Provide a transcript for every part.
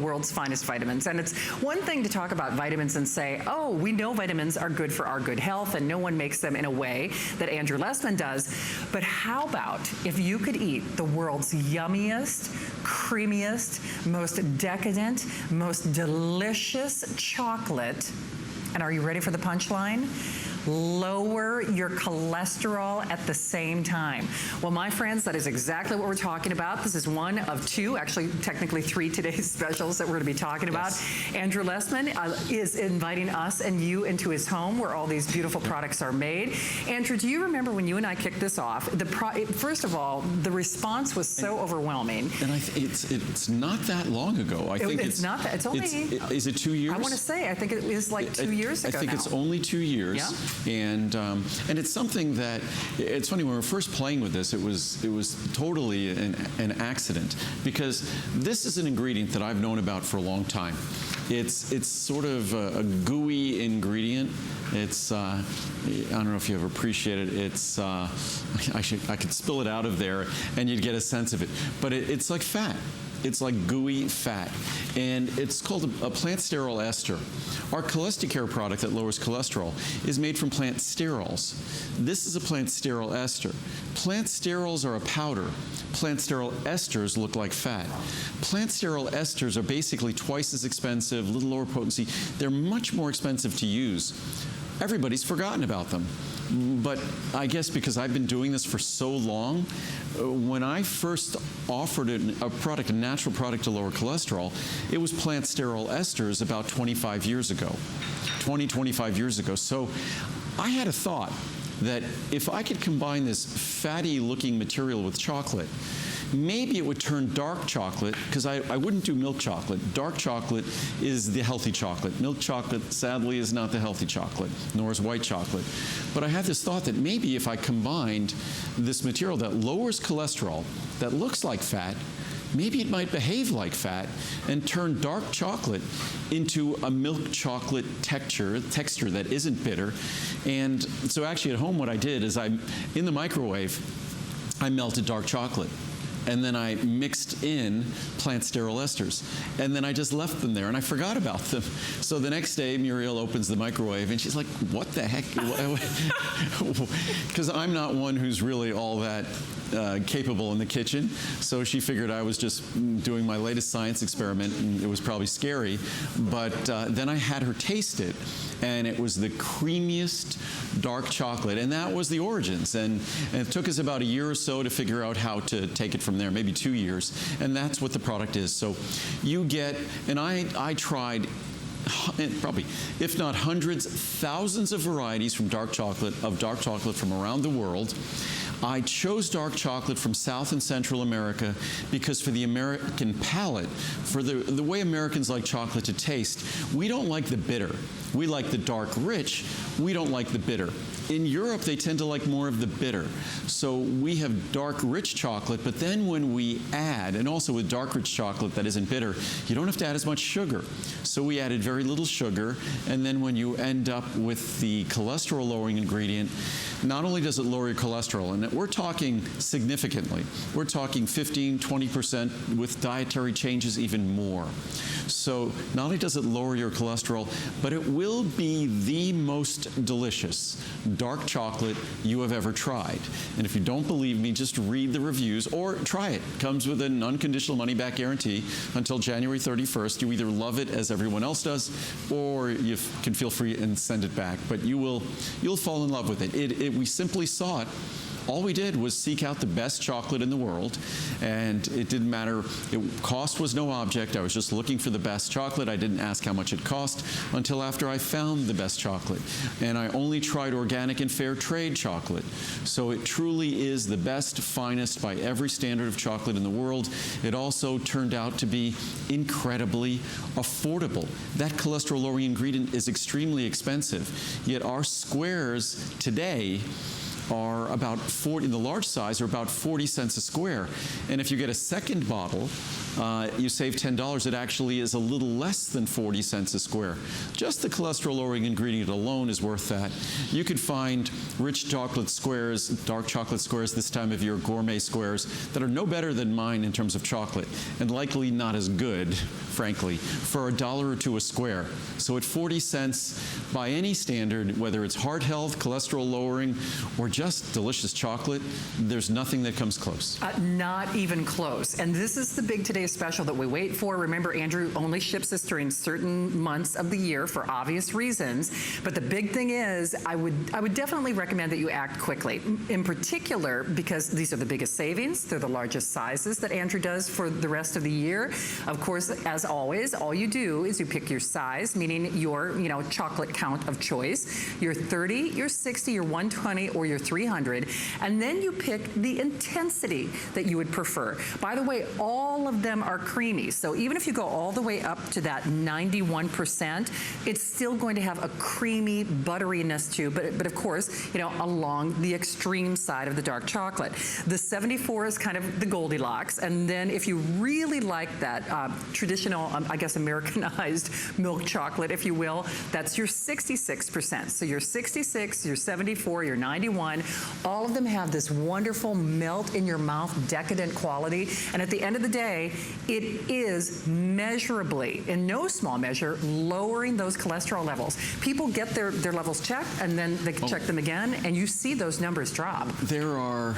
World's finest vitamins. And it's one thing to talk about vitamins and say, oh, we know vitamins are good for our good health and no one makes them in a way that Andrew Lessman does. But how about if you could eat the world's yummiest, creamiest, most decadent, most delicious chocolate, and are you ready for the punchline? Lower your cholesterol at the same time. Well, my friends, that is exactly what we're talking about. This is one of two, actually technically three today's specials that we're going to be talking about. Andrew Lessman is inviting us and you into his home where all these beautiful products are made. Andrew, do you remember when you and I kicked this off? First of all, the response was so overwhelming. And it's not that long ago. I think it's not that. It's only. Is it 2 years? I want to say. I think it was like 2 years ago. I think now. It's only 2 years. Yeah. And it's something that, it's funny, when we were first playing with this, it was totally an accident, because this is an ingredient that I've known about for a long time. It's sort of a gooey ingredient. It's I don't know if you ever appreciate it. It's I could spill it out of there and you'd get a sense of it. But it's like fat. It's like gooey fat, and it's called a plant sterol ester. Our Cholesterol product that lowers cholesterol is made from plant sterols. This is a plant sterol ester. Plant sterols are a powder. Plant sterol esters look like fat. Plant sterol esters are basically twice as expensive, a little lower potency. They're much more expensive to use. Everybody's forgotten about them. But I guess because I've been doing this for so long, when I first offered a natural product to lower cholesterol, it was plant sterol esters about 25 years ago. 25 years ago. So I had a thought that if I could combine this fatty looking material with chocolate, maybe it would turn dark chocolate, because I wouldn't do milk chocolate. Dark chocolate is the healthy chocolate. Milk chocolate, sadly, is not the healthy chocolate, nor is white chocolate. But I had this thought that maybe if I combined this material that lowers cholesterol, that looks like fat, maybe it might behave like fat and turn dark chocolate into a milk chocolate texture that isn't bitter. And so actually at home what I did is in the microwave, I melted dark chocolate. And then I mixed in plant sterol esters. And then I just left them there, and I forgot about them. So the next day, Muriel opens the microwave, and she's like, what the heck? Because I'm not one who's really all that capable in the kitchen. So she figured I was just doing my latest science experiment, and it was probably scary. But then I had her taste it, and it was the creamiest dark chocolate. And that was the origins. And it took us about a year or so to figure out how to take it from there, maybe 2 years, and that's what the product is. So you get, and I tried probably, if not hundreds, thousands of varieties from dark chocolate from around the world. I chose dark chocolate from South and Central America because for the American palate, for the way Americans like chocolate to taste, we don't like the bitter. We like the dark rich. We don't like the bitter. In Europe, they tend to like more of the bitter. So we have dark rich chocolate, but then when we add, and also with dark rich chocolate that isn't bitter, you don't have to add as much sugar. So we added very little sugar, and then when you end up with the cholesterol lowering ingredient, not only does it lower your cholesterol, and we're talking significantly, we're talking 15, 20%, with dietary changes even more. So not only does it lower your cholesterol, but it will be the most delicious dark chocolate you have ever tried. And if you don't believe me, just read the reviews or try it. It comes with an unconditional money-back guarantee until January 31st. You either love it as everyone else does, or you can feel free and send it back. But you'll fall in love with it. We simply saw it. All we did was seek out the best chocolate in the world, and it didn't matter. Cost was no object. I was just looking for the best chocolate. I didn't ask how much it cost until after I found the best chocolate. And I only tried organic and fair trade chocolate. So it truly is the best, finest by every standard of chocolate in the world. It also turned out to be incredibly affordable. That cholesterol-lowering ingredient is extremely expensive, yet our squares today are about 40, the large size are about 40 cents a square. And if you get a second bottle, you save $10. It actually is a little less than 40 cents a square. Just the cholesterol-lowering ingredient alone is worth that. You could find rich chocolate squares, dark chocolate squares this time of year, gourmet squares, that are no better than mine in terms of chocolate, and likely not as good, frankly, for $1 or $2 a square. So at 40 cents, by any standard, whether it's heart health, cholesterol-lowering, or just delicious chocolate, there's nothing that comes close. Not even close. And this is the big Today Special that we wait for. Remember, Andrew only ships this during certain months of the year for obvious reasons. But the big thing is, I would definitely recommend that you act quickly. In particular, because these are the biggest savings. They're the largest sizes that Andrew does for the rest of the year. Of course, as always, all you do is you pick your size, meaning your chocolate count of choice, your 30, your 60, your 120, or your 300, and then you pick the intensity that you would prefer. By the way, all of them are creamy, so even if you go all the way up to that 91%, it's still going to have a creamy butteriness too, but of course, along the extreme side of the dark chocolate. The 74 is kind of the Goldilocks, and then if you really like that traditional, I guess, Americanized milk chocolate, if you will, that's your 66%. So your 66, your 74, your 91, all of them have this wonderful melt in your mouth, decadent quality. And at the end of the day, it is measurably, in no small measure, lowering those cholesterol levels. People get their levels checked, and then they check them again, and you see those numbers drop. There are,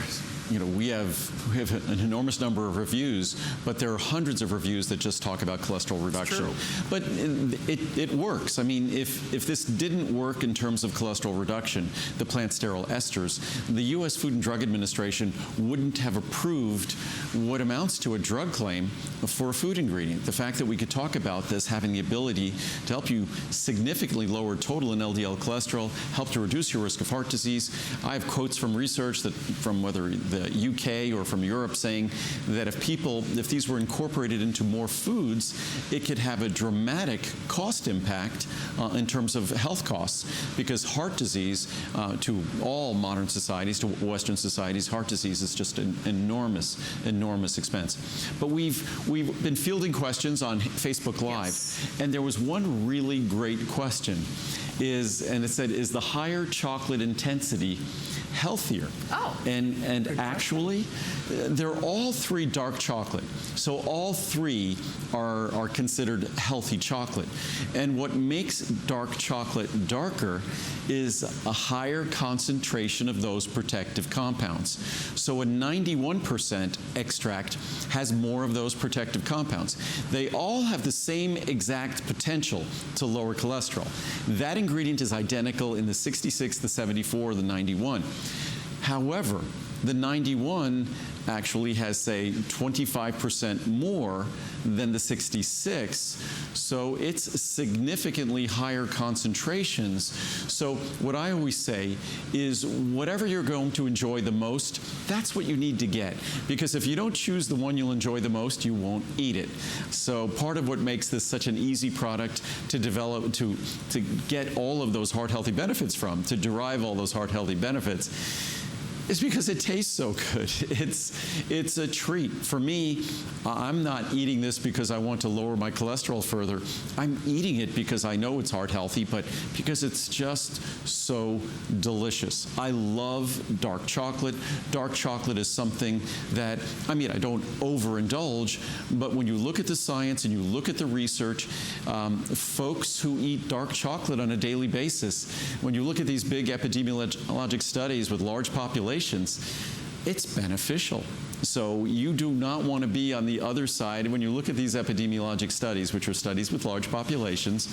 we have an enormous number of reviews, but there are hundreds of reviews that just talk about cholesterol reduction. But it works. I mean, if this didn't work in terms of cholesterol reduction, the plant sterol esters, the U.S. Food and Drug Administration wouldn't have approved what amounts to a drug claim for a food ingredient. The fact that we could talk about this having the ability to help you significantly lower total and LDL cholesterol, help to reduce your risk of heart disease. I have quotes from research that from whether the UK or from Europe saying that if these were incorporated into more foods, it could have a dramatic cost impact in terms of health costs, because heart disease, to all modern societies, to Western societies, heart disease is just an enormous expense. But we've been fielding questions on Facebook Live, and there was one really great question, and it said, is the higher chocolate intensity healthier? Oh. And actually, they're all three dark chocolate. So all three are considered healthy chocolate. And what makes dark chocolate darker is a higher concentration of those protective compounds. So a 91% extract has more of those protective compounds. They all have the same exact potential to lower cholesterol. That ingredient is identical in the 66, the 74, the 91. However, the 91 actually has, say, 25% more than the 66, so it's significantly higher concentrations. So what I always say is whatever you're going to enjoy the most, that's what you need to get, because if you don't choose the one you'll enjoy the most, you won't eat it. So part of what makes this such an easy product to develop, to get all of those heart-healthy benefits from, to derive all those heart-healthy benefits, is because it tastes so good. It's a treat. For me, I'm not eating this because I want to lower my cholesterol further. I'm eating it because I know it's heart healthy, but because it's just so delicious. I love dark chocolate. Dark chocolate is something that, I don't overindulge, but when you look at the science and you look at the research, folks who eat dark chocolate on a daily basis, when you look at these big epidemiologic studies with large populations, it's beneficial. So you do not want to be on the other side. When you look at these epidemiologic studies, which are studies with large populations,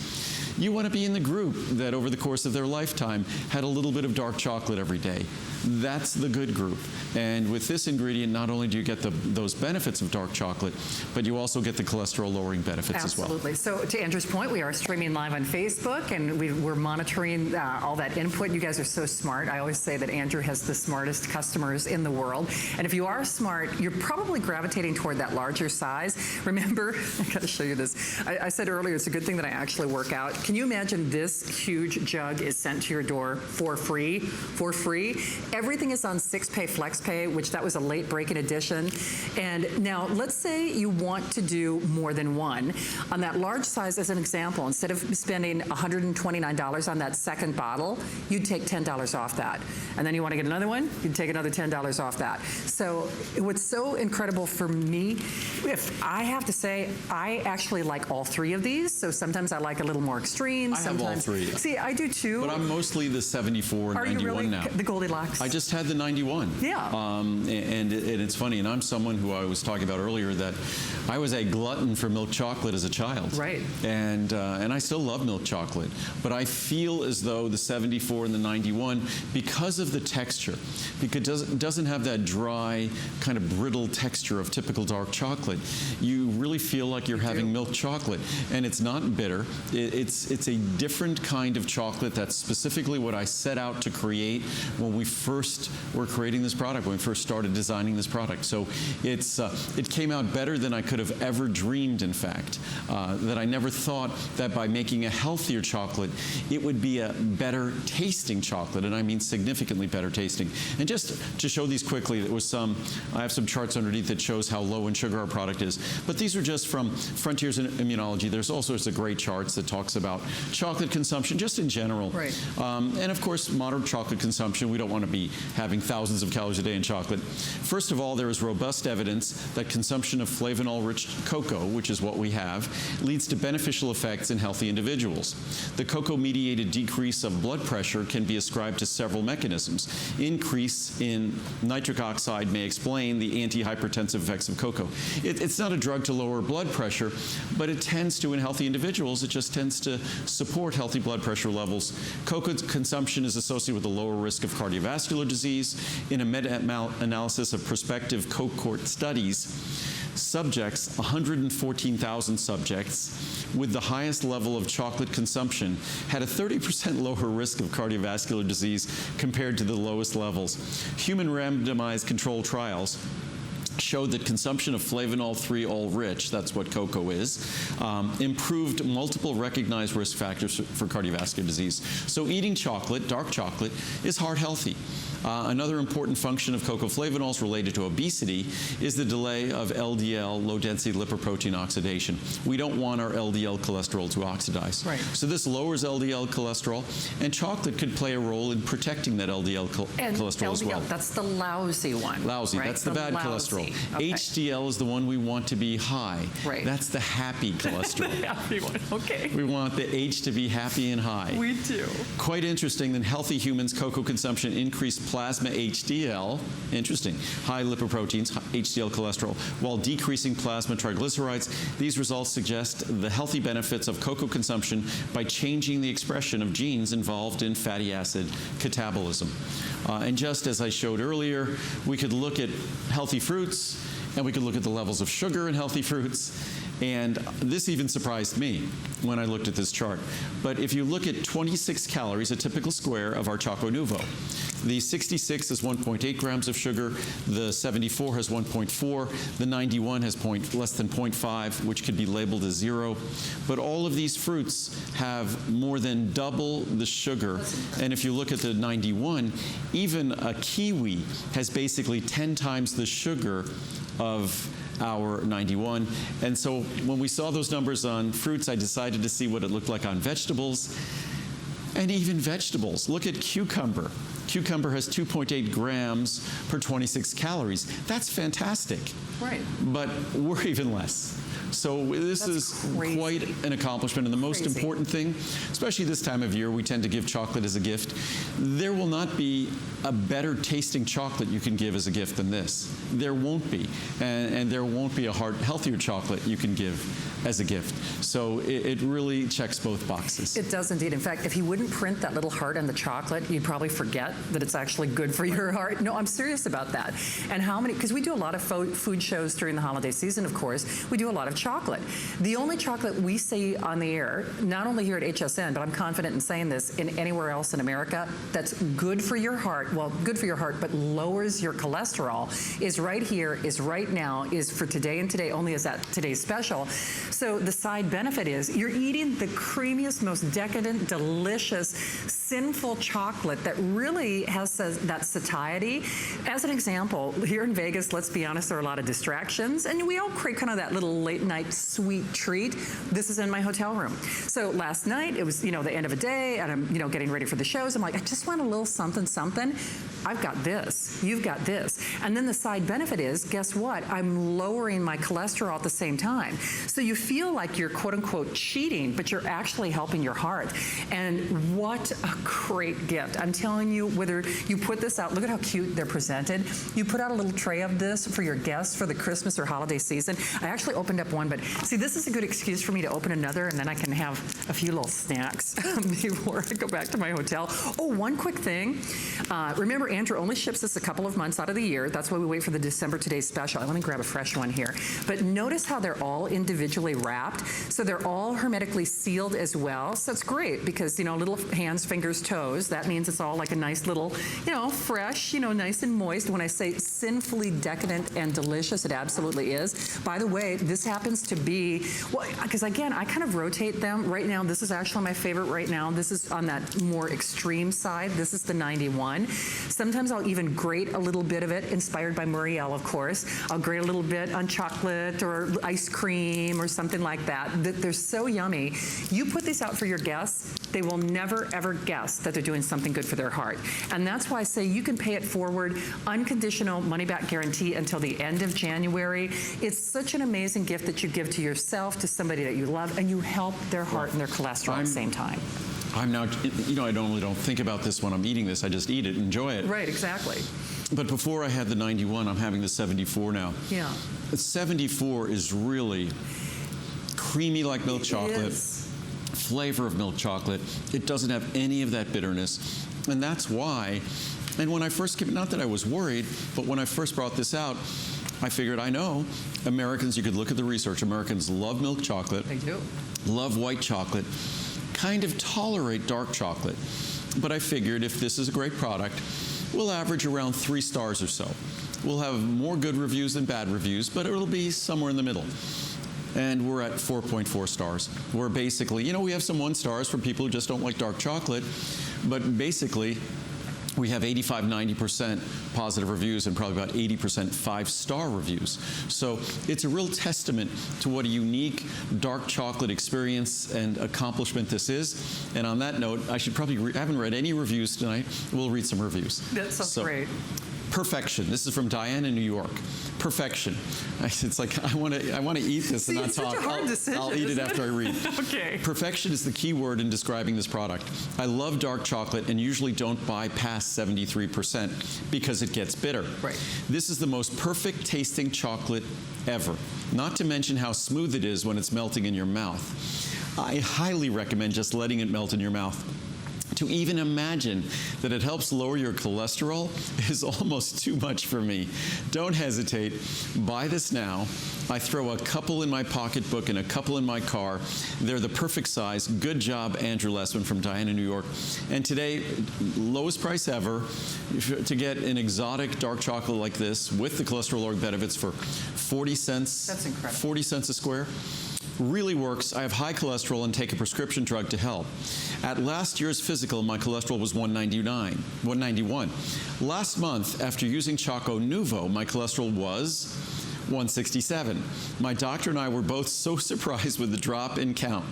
you want to be in the group that over the course of their lifetime had a little bit of dark chocolate every day. That's the good group. And with this ingredient, not only do you get those benefits of dark chocolate, but you also get the cholesterol-lowering benefits as well. Absolutely. So to Andrew's point, we are streaming live on Facebook, and we're monitoring all that input. You guys are so smart. I always say that Andrew has the smartest customers in the world. And if you are smart, smart, you're probably gravitating toward that larger size. Remember, I got to show you this. I said earlier, it's a good thing that I actually work out. Can you imagine this huge jug is sent to your door for free? For free. Everything is on 6Pay FlexPay, which that was a late breaking edition. And now let's say you want to do more than one. On that large size, as an example, instead of spending $129 on that second bottle, you'd take $10 off that. And then you want to get another one, you'd take another $10 off that. So what's so incredible for me, if I have to say, I actually like all three of these. So sometimes I like a little more extreme. I have all three. See, I do too. But I'm mostly the 74 and Are 91 you really now. the Goldilocks? I just had the 91. Yeah. And it's funny, and I'm someone who I was talking about earlier that I was a glutton for milk chocolate as a child. Right. And I still love milk chocolate, but I feel as though the 74 and the 91, because of the texture, because it doesn't have that dry, kind of brittle texture of typical dark chocolate, you really feel like you're having milk chocolate. And it's not bitter. It's a different kind of chocolate. That's specifically what I set out to create when we first were creating this product, when we first started designing this product. So it came out better than I could have ever dreamed, in fact. That I never thought that by making a healthier chocolate, it would be a better tasting chocolate, and I mean significantly better tasting. And just to show these quickly, I have some charts underneath that shows how low in sugar our product is. But these are just from Frontiers in Immunology. There's all sorts of great charts that talks about chocolate consumption, just in general. Right. And of course, moderate chocolate consumption. We don't want to be having thousands of calories a day in chocolate. First of all, there is robust evidence that consumption of flavanol-rich cocoa, which is what we have, leads to beneficial effects in healthy individuals. The cocoa-mediated decrease of blood pressure can be ascribed to several mechanisms. Increase in nitric oxide may explain the antihypertensive effects of cocoa. It's not a drug to lower blood pressure, but it tends to, in healthy individuals, it just tends to support healthy blood pressure levels. Cocoa consumption is associated with a lower risk of cardiovascular disease. In a meta-analysis of prospective cohort studies, 114,000 subjects with the highest level of chocolate consumption had a 30% lower risk of cardiovascular disease compared to the lowest levels. Human randomized controlled trials showed that consumption of flavanol-3 all-rich, that's what cocoa is, improved multiple recognized risk factors for cardiovascular disease. So eating chocolate, dark chocolate, is heart healthy. Another important function of cocoa flavanols related to obesity is the delay of LDL, low-density lipoprotein oxidation. We don't want our LDL cholesterol to oxidize. Right. So this lowers LDL cholesterol, and chocolate could play a role in protecting that LDL cholesterol as well. That's the lousy one. Lousy, right? that's the bad cholesterol. Okay. HDL is the one we want to be high. Right. That's the happy cholesterol. Happy one. Okay. We want the H to be happy and high. We do. Quite interesting, in healthy humans, cocoa consumption increased plasma HDL, interesting, high lipoproteins, HDL cholesterol, while decreasing plasma triglycerides. These results suggest the healthy benefits of cocoa consumption by changing the expression of genes involved in fatty acid catabolism. And just as I showed earlier, we could look at healthy fruits, and we could look at the levels of sugar in healthy fruits. And this even surprised me when I looked at this chart. But if you look at 26 calories, a typical square of our Choco Nuvo, the 66 is 1.8 grams of sugar, the 74 has 1.4, the 91 has less than 0.5, which could be labeled as 0. But all of these fruits have more than double the sugar. And if you look at the 91, even a kiwi has basically 10 times the sugar of our 91. And so when we saw those numbers on fruits, I decided to see what it looked like on vegetables. And even vegetables. Look at cucumber. Cucumber has 2.8 grams per 26 calories. That's fantastic. Right. But we're even less. So this is crazy. quite an accomplishment. And the most Crazy. important thing, especially this time of year, we tend to give chocolate as a gift. There will not be a better tasting chocolate you can give as a gift than this. There won't be. And there won't be a healthier chocolate you can give as a gift. So it really checks both boxes. It does indeed. In fact, if you wouldn't print that little heart on the chocolate, you'd probably forget that it's actually good for your heart? No, I'm serious about that. And how many, because we do a lot of food shows during the holiday season, of course. We do a lot of chocolate. The only chocolate we see on the air, not only here at HSN, but I'm confident in saying this, in anywhere else in America, that's good for your heart, well, good for your heart, but lowers your cholesterol, is right here, is right now, is for today and today only, is that today's special. So the side benefit is you're eating the creamiest, most decadent, delicious, sinful chocolate that really has that satiety. As an example, here in Vegas, let's be honest, there are a lot of distractions, and we all crave kind of that little late night sweet treat. This is in my hotel room. So last night, it was, the end of a day, and I'm, getting ready for the shows. I'm like, I just want a little something, something. I've got this. You've got this. And then the side benefit is, guess what? I'm lowering my cholesterol at the same time. So you feel like you're quote unquote cheating, but you're actually helping your heart. And what a great gift. I'm telling you, whether you put this out, look at how cute they're presented. You put out a little tray of this for your guests for the Christmas or holiday season. I actually opened up one, but see, this is a good excuse for me to open another, and then I can have a few little snacks before I go back to my hotel. Oh, one quick thing. Remember, Andrew only ships this a couple of months out of the year. That's why we wait for the December Today special. Let me grab a fresh one here. But notice how they're all individually wrapped. So they're all hermetically sealed as well. So it's great because, little hands, fingers, toes. That means it's all like a nice little, fresh, nice and moist. When I say sinfully decadent and delicious, it absolutely is. By the way, this happens to be, well, because again, I kind of rotate them. Right now, this is actually my favorite right now. This is on that more extreme side. This is the 91. Sometimes I'll even grate a little bit of it, inspired by Muriel, of course. I'll grate a little bit on chocolate or ice cream or something like that. They're so yummy. You put these out for your guests, they will never, ever guess that they're doing something good for their heart. And that's why I say you can pay it forward, unconditional money-back guarantee until the end of January. It's such an amazing gift that you give to yourself, to somebody that you love, and you help their heart and their cholesterol at the same time. I'm now, I normally don't think about this when I'm eating this. I just eat it, enjoy it. Right, exactly. But before I had the 91, I'm having the 74 now. Yeah. The 74 is really creamy like milk chocolate, flavor of milk chocolate. It doesn't have any of that bitterness. And that's why, and when I first came, not that I was worried, but when I first brought this out, I figured, I know Americans, you could look at the research, Americans love milk chocolate. They do. Love white chocolate, kind of tolerate dark chocolate. But I figured if this is a great product, we'll average around 3 stars or so. We'll have more good reviews than bad reviews, but it'll be somewhere in the middle. And we're at 4.4 stars. We're basically, we have some 1 stars for people who just don't like dark chocolate, but basically, we have 85, 90% positive reviews and probably about 80% 5-star reviews. So it's a real testament to what a unique dark chocolate experience and accomplishment this is. And on that note, I should probably, I haven't read any reviews tonight. We'll read some reviews. That sounds great. Perfection. This is from Diane in New York. Perfection. It's like I want to eat this and not talk. I'll eat it after I read. Okay. Perfection is the key word in describing this product. I love dark chocolate and usually don't buy past 73% because it gets bitter. Right. This is the most perfect tasting chocolate ever. Not to mention how smooth it is when it's melting in your mouth. I highly recommend just letting it melt in your mouth. To even imagine that it helps lower your cholesterol is almost too much for me. Don't hesitate. Buy this now. I throw a couple in my pocketbook and a couple in my car. They're the perfect size. Good job, Andrew Lessman from Diana, New York. And today, lowest price ever to get an exotic dark chocolate like this with the cholesterol-lowering benefits for 40 cents. That's incredible. 40 cents a square. Really works. I have high cholesterol and take a prescription drug to help. At last year's physical, my cholesterol was 191. Last month, after using Choco Nuvo, my cholesterol was 167. My doctor and I were both so surprised with the drop in count.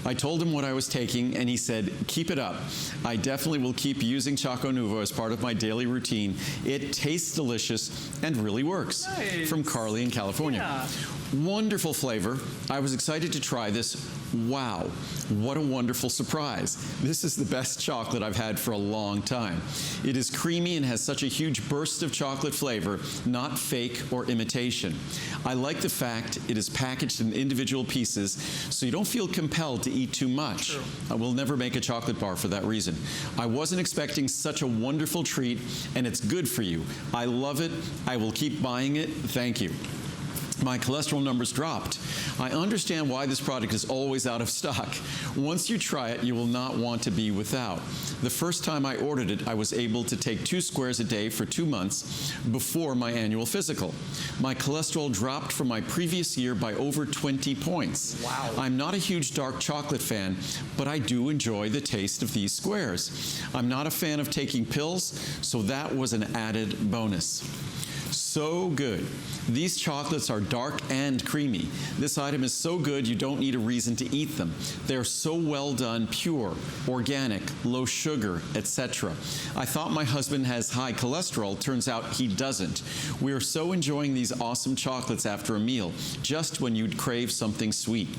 I told him what I was taking, and he said, keep it up. I definitely will keep using Choco Nuvo as part of my daily routine. It tastes delicious and really works. Nice. From Carly in California. Yeah. Wonderful flavor. I was excited to try this. Wow, what a wonderful surprise. This is the best chocolate I've had for a long time. It is creamy and has such a huge burst of chocolate flavor, not fake or imitation. I like the fact it is packaged in individual pieces so you don't feel compelled to eat too much. True. I will never make a chocolate bar for that reason. I wasn't expecting such a wonderful treat, and it's good for you. I love it. I will keep buying it. Thank you. My cholesterol numbers dropped. I understand why this product is always out of stock. Once you try it, you will not want to be without. The first time I ordered it, I was able to take 2 squares a day for 2 months before my annual physical. My cholesterol dropped from my previous year by over 20 points. Wow. I'm not a huge dark chocolate fan, but I do enjoy the taste of these squares. I'm not a fan of taking pills, so that was an added bonus. So good. These chocolates are dark and creamy. This item is so good you don't need a reason to eat them. They're so well done, pure, organic, low sugar, etc. I thought my husband has high cholesterol. Turns out he doesn't. We are so enjoying these awesome chocolates after a meal, just when you'd crave something sweet.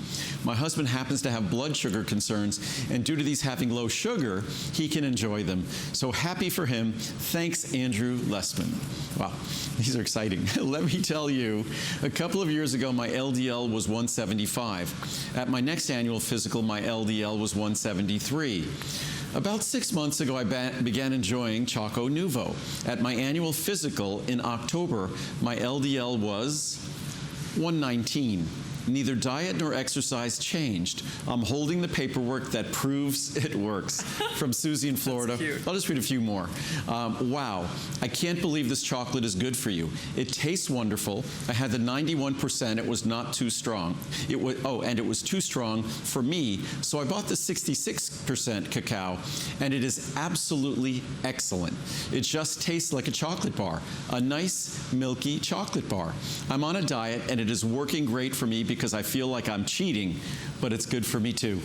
My husband happens to have blood sugar concerns, and due to these having low sugar, he can enjoy them. So happy for him. Thanks, Andrew Lessman. Wow, these are exciting. Let me tell you, a couple of years ago, my LDL was 175. At my next annual physical, my LDL was 173. About 6 months ago, I began enjoying Choco Nuvo. At my annual physical in October, my LDL was 119. Neither diet nor exercise changed. I'm holding the paperwork that proves it works. From Susie in Florida. That's cute. I'll just read a few more. Wow, I can't believe this chocolate is good for you. It tastes wonderful. I had the 91%. It was not too strong. And it was too strong for me, so I bought the 66% cacao, and it is absolutely excellent. It just tastes like a chocolate bar, a nice, milky chocolate bar. I'm on a diet, and it is working great for me because I feel like I'm cheating, but it's good for me too.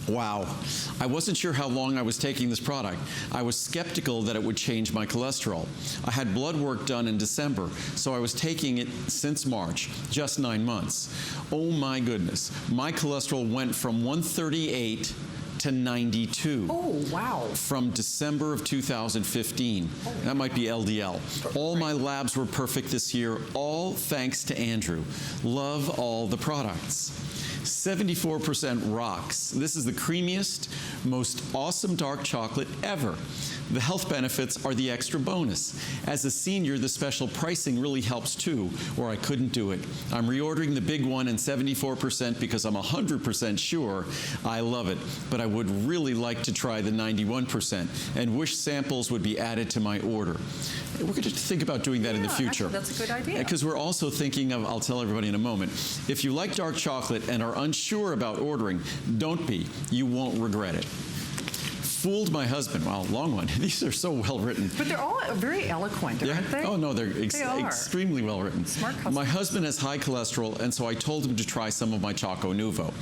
Wow. I wasn't sure how long I was taking this product. I was skeptical that it would change my cholesterol. I had blood work done in December, so I was taking it since March, just 9 months. Oh my goodness. My cholesterol went from 138 to 92. Oh, wow. From December of 2015. That might be LDL. All my labs were perfect this year, all thanks to Andrew. Love all the products. 74% rocks. This is the creamiest, most awesome dark chocolate ever. The health benefits are the extra bonus. As a senior, the special pricing really helps too, or I couldn't do it. I'm reordering the big one and 74% because I'm 100% sure I love it, but I would really like to try the 91% and wish samples would be added to my order. We're going to think about doing that in the future. Actually, that's a good idea. Because we're also thinking of, I'll tell everybody in a moment, if you like dark chocolate and are unsure about ordering, don't be. You won't regret it. Fooled my husband. Wow, long one. These are so well written. But they're all very eloquent, aren't they? Oh, no, they're They are. extremely well written. Smart husband. My husband has high cholesterol, and so I told him to try some of my Choco Nuvo.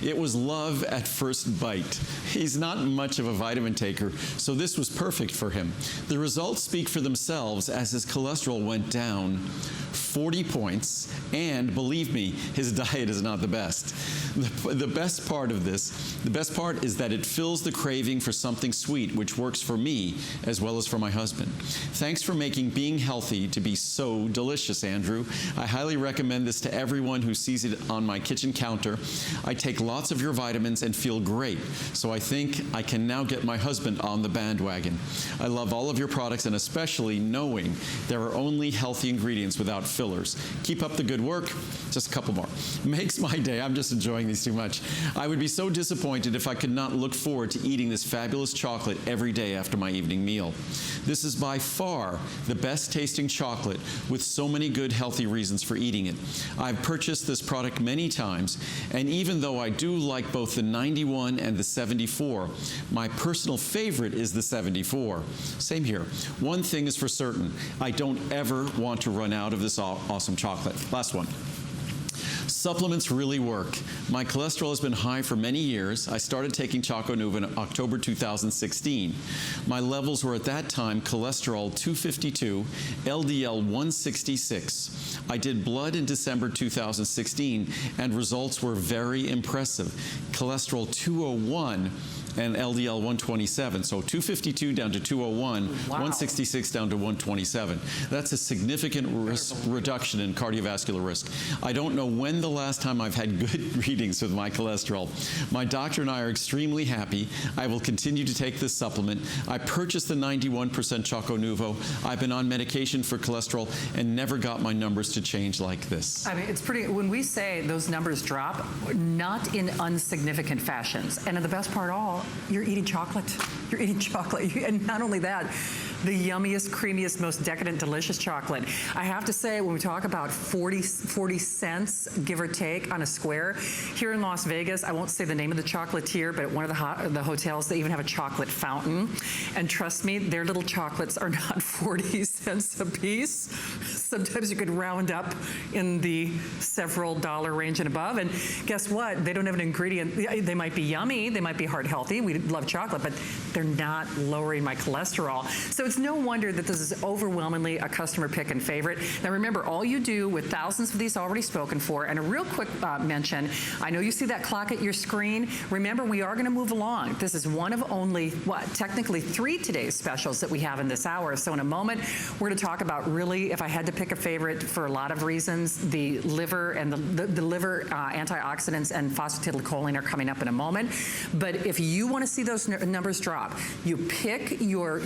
It was love at first bite. He's not much of a vitamin taker, so this was perfect for him. The results speak for themselves as his cholesterol went down 40 points, and believe me, his diet is not the best. The best part is that it fills the craving for something sweet, which works for me as well as for my husband. Thanks for making being healthy to be so delicious, Andrew. I highly recommend this to everyone who sees it on my kitchen counter. I take lots of your vitamins and feel great, so I think I can now get my husband on the bandwagon. I love all of your products, and especially knowing there are only healthy ingredients without fillers. Keep up the good work. Just a couple more. Makes my day. I'm just enjoying these too much. I would be so disappointed if I could not look forward to eating this fabulous chocolate every day after my evening meal. This is by far the best tasting chocolate with so many good healthy reasons for eating it. I've purchased this product many times, and even though I do like both the 91 and the 74, my personal favorite is the 74. Same here. One thing is for certain, I don't ever want to run out of this awesome chocolate. Last one. Supplements really work. My cholesterol has been high for many years. I started taking Choco Nuva in October 2016. My levels were at that time cholesterol 252, LDL 166. I did blood in December 2016 and results were very impressive. Cholesterol 201 and LDL 127. So 252 down to 201, Wow. 166 down to 127. That's a significant reduction in cardiovascular risk. I don't know when the last time I've had good readings with my cholesterol. My doctor and I are extremely happy. I will continue to take this supplement. I purchased the 91% Choco Nuvo. I've been on medication for cholesterol and never got my numbers to change like this. I mean, it's pretty, when we say those numbers drop, not in insignificant fashions. And the best part of all, you're eating chocolate. You're eating chocolate. And not only that, the yummiest, creamiest, most decadent, delicious chocolate. I have to say, when we talk about 40 cents, give or take, on a square, here in Las Vegas, I won't say the name of the chocolatier, but at one of the hotels, they even have a chocolate fountain. And trust me, their little chocolates are not 40 cents a piece. Sometimes you could round up in the several dollar range and above. And guess what? They don't have an ingredient. They might be yummy. They might be heart healthy. We love chocolate, but they're not lowering my cholesterol. So it's no wonder that this is overwhelmingly a customer pick and favorite. Now remember, all you do with thousands of these already spoken for, and a real quick mention, I know you see that clock at your screen. Remember, we are going to move along. This is one of only, technically 3 today's specials that we have in this hour. So in a moment, we're going to talk about really, if I had to pick a favorite for a lot of reasons, the liver and the liver antioxidants and phosphatidylcholine are coming up in a moment. But if you want to see those numbers drop, you pick your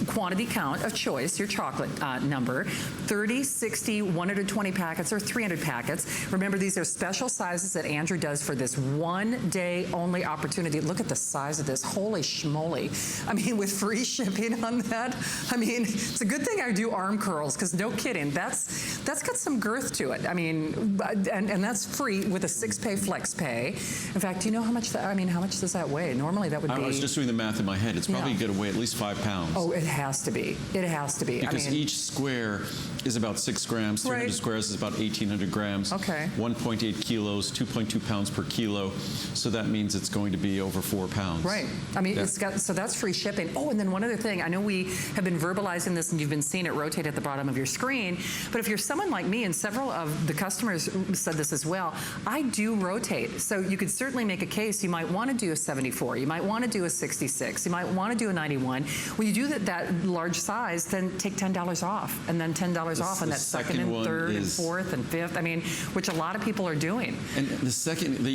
quantity count of choice, your chocolate number, 30, 60, 120 packets, or 300 packets. Remember, these are special sizes that Andrew does for this one-day only opportunity. Look at the size of this. Holy schmoly. I mean, with free shipping on that, I mean, it's a good thing I do arm curls, because no kidding, that's got some girth to it. I mean, and that's free with a 6-pay flex pay. In fact, do you know how much how much does that weigh? Normally that would be... I was just doing the math in my head. It's probably Yeah. going to weigh at least 5 pounds. Oh, it has to be. It has to be. Because I mean, each square is about 6 grams, 300 Right. squares is about 1,800 grams. Okay. 1.8 kilos, 2.2 pounds per kilo. So that means it's going to be over 4 pounds. right. I mean, Yeah. so that's free shipping. Oh, and then one other thing. I know we have been verbalizing this and you've been seeing it rotate at the bottom of your screen, but if you're someone like me, and several of the customers said this as well, I do rotate. So you could certainly make a case. You might want to do a 74. You might want to do a 66. You might want to do a 91. When you do that large size, then take $10 off, and then $10 off on the that second second and one third and is- fourth and fifth. I mean, which a lot of people are doing. And the second,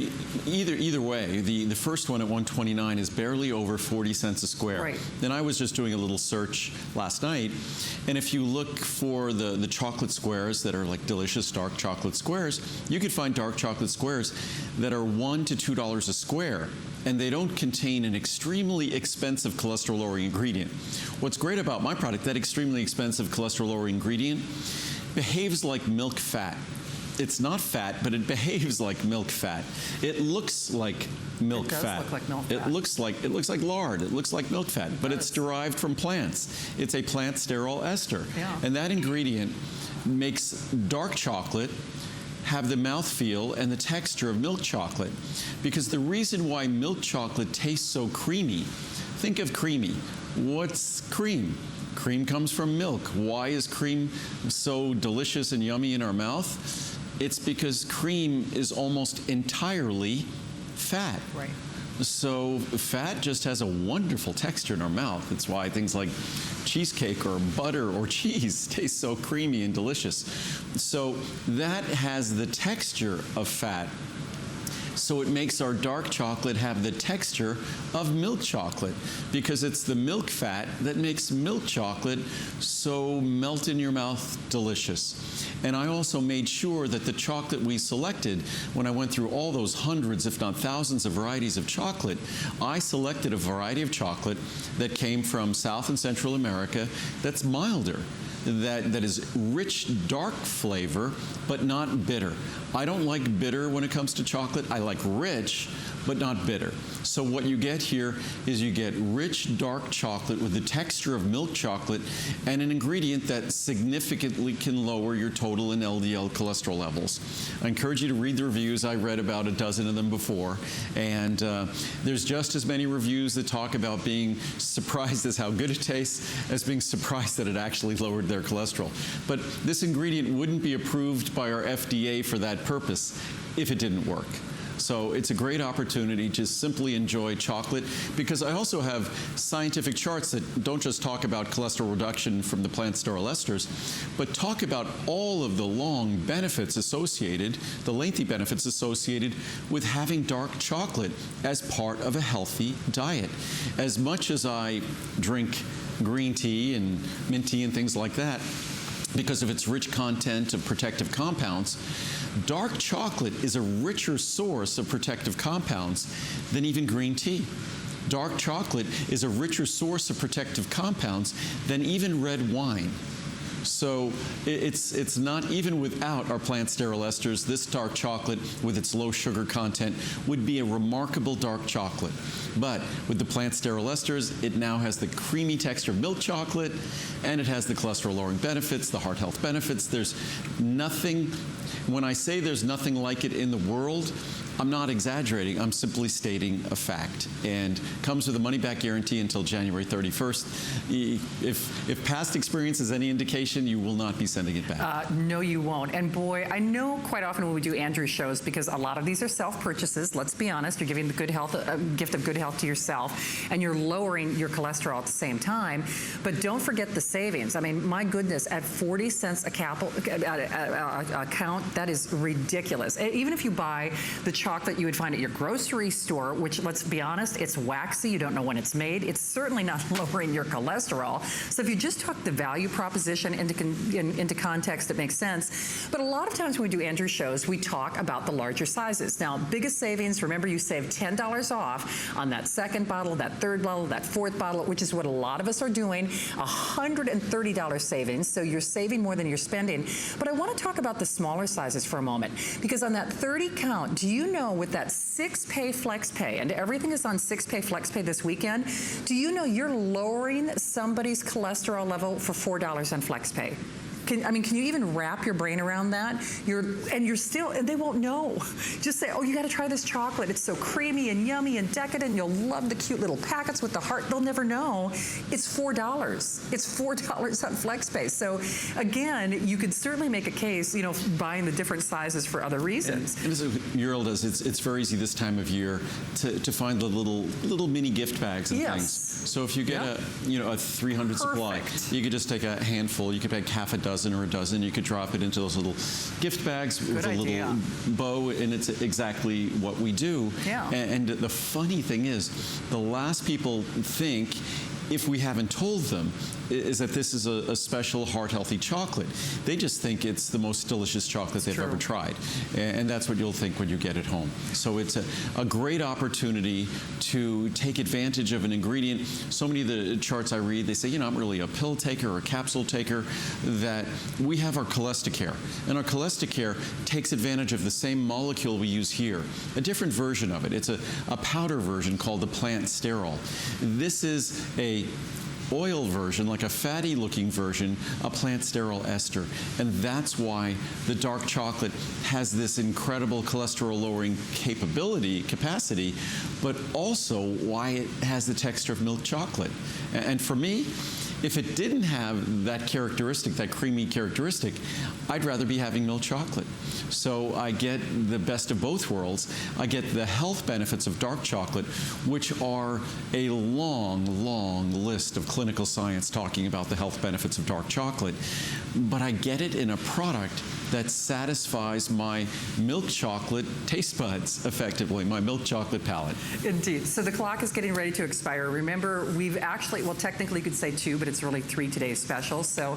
either way, the first one at 129 is barely over 40 cents a square. Right. Then I was just doing a little search last night, and if you look for the chocolate squares that are like delicious dark chocolate squares, you could find dark chocolate squares that are $1 to $2 a square, and they don't contain an extremely expensive cholesterol-lowering ingredient. What's great about my product, that extremely expensive cholesterol-lowering ingredient behaves like milk fat. It's not fat, but it behaves like milk fat. It looks like milk It does fat. look like milk It fat. looks like lard. It looks like milk fat, but it's derived from plants. It's a plant sterol ester. Yeah. And that ingredient makes dark chocolate have the mouthfeel and the texture of milk chocolate. Because the reason why milk chocolate tastes so creamy, think of creamy. What's cream? Cream comes from milk. Why is cream so delicious and yummy in our mouth? It's because cream is almost entirely fat. Right. So fat just has a wonderful texture in our mouth. That's why things like cheesecake or butter or cheese taste so creamy and delicious. So that has the texture of fat. So it makes our dark chocolate have the texture of milk chocolate, because it's the milk fat that makes milk chocolate so melt in your mouth delicious. And I also made sure that the chocolate we selected, when I went through all those hundreds, if not thousands of varieties of chocolate, I selected a variety of chocolate that came from South and Central America that's milder, that is rich, dark flavor, but not bitter. I don't like bitter when it comes to chocolate. I like rich, but not bitter. So what you get here is you get rich dark chocolate with the texture of milk chocolate and an ingredient that significantly can lower your total and LDL cholesterol levels. I encourage you to read the reviews. I read about a dozen of them before, and there's just as many reviews that talk about being surprised as how good it tastes as being surprised that it actually lowered their cholesterol. But this ingredient wouldn't be approved by our FDA for that purpose if it didn't work. So it's a great opportunity to simply enjoy chocolate, because I also have scientific charts that don't just talk about cholesterol reduction from the plant sterol esters, but talk about all of the long benefits associated, the lengthy benefits associated with having dark chocolate as part of a healthy diet. As much as I drink green tea and mint tea and things like that, because of its rich content of protective compounds, dark chocolate is a richer source of protective compounds than even green tea. Dark chocolate is a richer source of protective compounds than even red wine. So it's not, even without our plant sterol esters, this dark chocolate with its low sugar content would be a remarkable dark chocolate. But with the plant sterol esters, it now has the creamy texture of milk chocolate, and it has the cholesterol lowering benefits, the heart health benefits. There's nothing, when I say there's nothing like it in the world, I'm not exaggerating. I'm simply stating a fact, and comes with a money-back guarantee until January 31st. If past experience is any indication, you will not be sending it back. No, you won't. And boy, I know quite often when we do Andrew's shows, because a lot of these are self-purchases, let's be honest, you're giving the good health, gift of good health to yourself, and you're lowering your cholesterol at the same time. But don't forget the savings. I mean, my goodness, at 40 cents a count, that is ridiculous. Even if you buy the chocolate you would find at your grocery store, which, let's be honest, it's waxy, you don't know when it's made, it's certainly not lowering your cholesterol. So if you just took the value proposition into context, it makes sense. But a lot of times when we do Andrew's shows, we talk about the larger sizes. Now, biggest savings, remember, you save $10 off on that second bottle, that third bottle, that fourth bottle, which is what a lot of us are doing, $130 savings, so you're saving more than you're spending. But I want to talk about the smaller sizes for a moment, because on that 30 count, do you know with that 6-pay FlexPay, and everything is on 6-pay FlexPay this weekend, do you know you're lowering somebody's cholesterol level for $4 on FlexPay? Can you even wrap your brain around that? And they won't know. Just say, oh, you got to try this chocolate. It's so creamy and yummy and decadent. You'll love the cute little packets with the heart. They'll never know. It's $4. It's $4 on FlexPay. So again, you could certainly make a case, buying the different sizes for other reasons. And as Uriel does, it's very easy this time of year to find the little mini gift bags and things. So if you get a 300 supply, you could just take a handful. You could take half a dozen or a dozen. You could drop it into those little gift bags with a little bow, and it's exactly what we do. Yeah. And the funny thing is, the last people think, if we haven't told them, is that this is a special heart-healthy chocolate. They just think it's the most delicious chocolate they've ever tried. And that's what you'll think when you get it home. So it's a great opportunity to take advantage of an ingredient. So many of the charts I read, they say, I'm really a pill taker or a capsule taker, that we have our Cholesticare. And our Cholesticare takes advantage of the same molecule we use here, a different version of it. It's a powder version called the plant sterol. This is a oil version, like a fatty looking version, a plant sterol ester. And that's why the dark chocolate has this incredible cholesterol lowering capacity, but also why it has the texture of milk chocolate. And for me, if it didn't have that characteristic, that creamy characteristic, I'd rather be having milk chocolate. So I get the best of both worlds. I get the health benefits of dark chocolate, which are a long, long list of clinical science talking about the health benefits of dark chocolate. But I get it in a product that satisfies my milk chocolate taste buds effectively, my milk chocolate palate. Indeed. So the clock is getting ready to expire. Remember, we've actually, well, technically you could say 2, but It's really 3 today's specials. So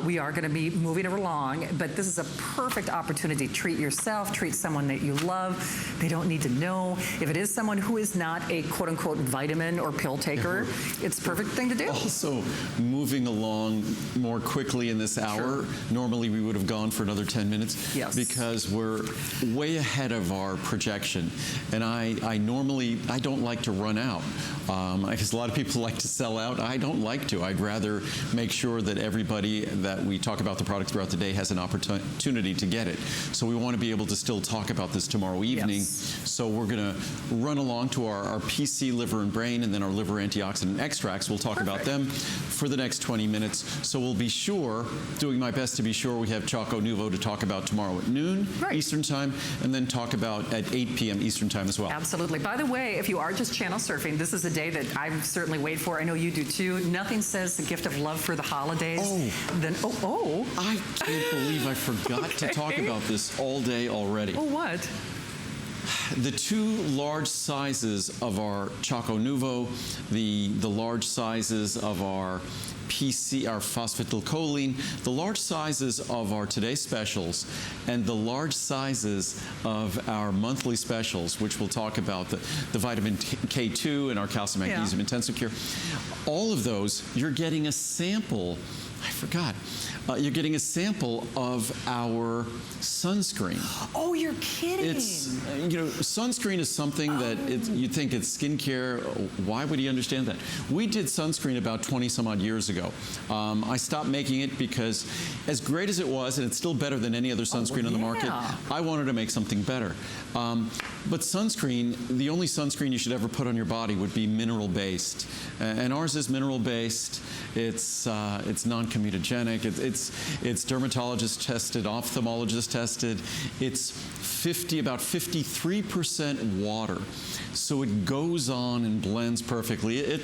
we are going to be moving it along, but this is a perfect opportunity to treat yourself, treat someone that you love. They don't need to know. If it is someone who is not a quote-unquote vitamin or pill taker, it's the perfect thing to do. Also, moving along more quickly in this hour, normally we would have gone for another 10 minutes because we're way ahead of our projection. And I don't like to run out. Because a lot of people like to sell out. I don't like to. I'd rather make sure that everybody that we talk about the product throughout the day has an opportunity to get it. So we want to be able to still talk about this tomorrow evening. So we're going to run along to our PC liver and brain, and then our liver antioxidant extracts. We'll talk about them for the next 20 minutes. So we'll be sure, doing my best to be sure, we have Choco Nuvo to talk about tomorrow at noon Eastern Time, and then talk about at 8 p.m. Eastern Time as well. Absolutely. By the way, if you are just channel surfing, this is a day that I certainly wait for. I know you do too. Nothing says the gift of love for the holidays than I can't believe I forgot to talk about this all day already. Oh, what? The 2 large sizes of our Choco Nuvo, the large sizes of our PC, our phosphatidylcholine, the large sizes of our Today Specials, and the large sizes of our monthly specials, which we'll talk about, the vitamin K2 and our calcium magnesium intensive cure. All of those, you're getting a sample. I forgot. You're getting a sample of our sunscreen. Oh, you're kidding. It's, sunscreen is something that you think it's skincare. Why would he understand that? We did sunscreen about 20 some odd years ago. I stopped making it because as great as it was, and it's still better than any other sunscreen on the market, I wanted to make something better. But sunscreen, the only sunscreen you should ever put on your body would be mineral-based. And ours is mineral-based. It's non-comedogenic. It's dermatologist tested, ophthalmologist tested. It's about 53% water. So it goes on and blends perfectly.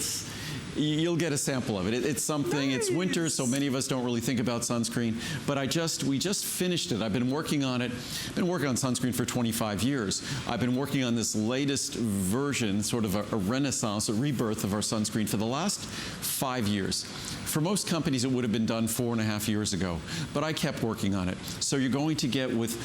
You'll get a sample of it. It's something. It's winter, so many of us don't really think about sunscreen. But we just finished it. I've been working on it. I've been working on sunscreen for 25 years. I've been working on this latest version, sort of a renaissance, a rebirth of our sunscreen for the last 5 years. For most companies, it would have been done 4.5 years ago, but I kept working on it. So you're going to get with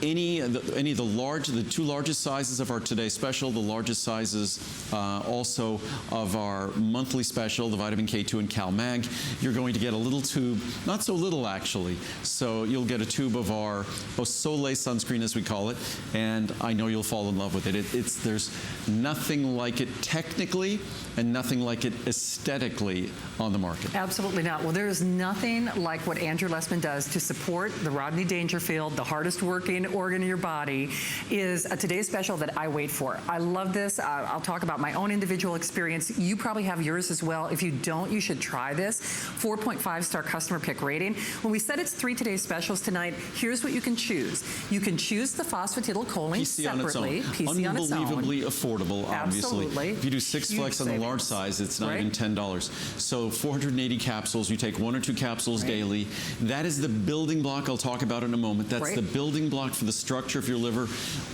any of the 2 largest sizes of our Today Special, the largest sizes also of our monthly special, the vitamin K2 and Cal Mag. You're going to get a little tube, not so little actually. So you'll get a tube of our Soleil sunscreen, as we call it, and I know you'll fall in love with it. There's nothing like it technically and nothing like it aesthetically on the market. Absolutely not. Well, there is nothing like what Andrew Lessman does to support the Rodney Dangerfield, the hardest working organ in your body, is a Today's Special that I wait for. I love this. I'll talk about my own individual experience. You probably have yours as well. If you don't, you should try this. 4.5-star customer pick rating. When we said it's 3 Today's Specials tonight, here's what you can choose. You can choose the phosphatidylcholine separately. PC on its own. Unbelievably affordable, obviously. Absolutely. If you do 6 flex on the large size, it's not even $10. So 480 capsules. You take 1 or 2 capsules daily. That is the building block I'll talk about in a moment. That's the building block for the structure of your liver.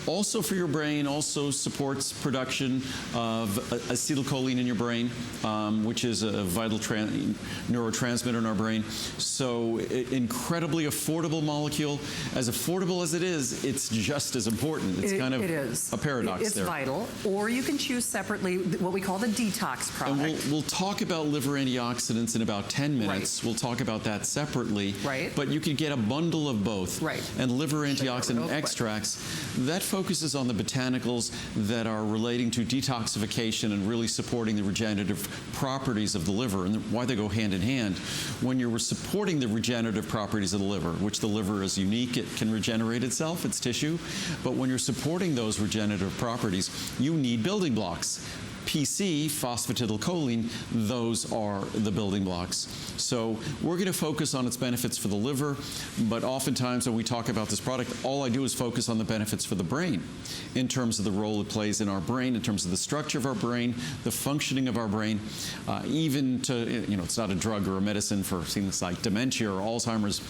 Also for your brain, also supports production of acetylcholine in your brain, which is a vital neurotransmitter in our brain. So incredibly affordable molecule. As affordable as it is, it's just as important. It's kind of a paradox there. It's vital. Or you can choose separately what we call the detox product. And we'll talk about liver antioxidants in about 10 minutes. We'll talk about that separately. But you can get a bundle of both. And liver antioxidant extracts, that focuses on the botanicals that are relating to detoxification and really supporting the regenerative properties of the liver and why they go hand in hand. When you're supporting the regenerative properties of the liver, which the liver is unique, it can regenerate itself, it's tissue, but when you're supporting those regenerative properties, you need building blocks. PC, phosphatidylcholine, those are the building blocks. So we're going to focus on its benefits for the liver, but oftentimes when we talk about this product, all I do is focus on the benefits for the brain in terms of the role it plays in our brain, in terms of the structure of our brain, the functioning of our brain, even to, it's not a drug or a medicine for things like dementia or Alzheimer's.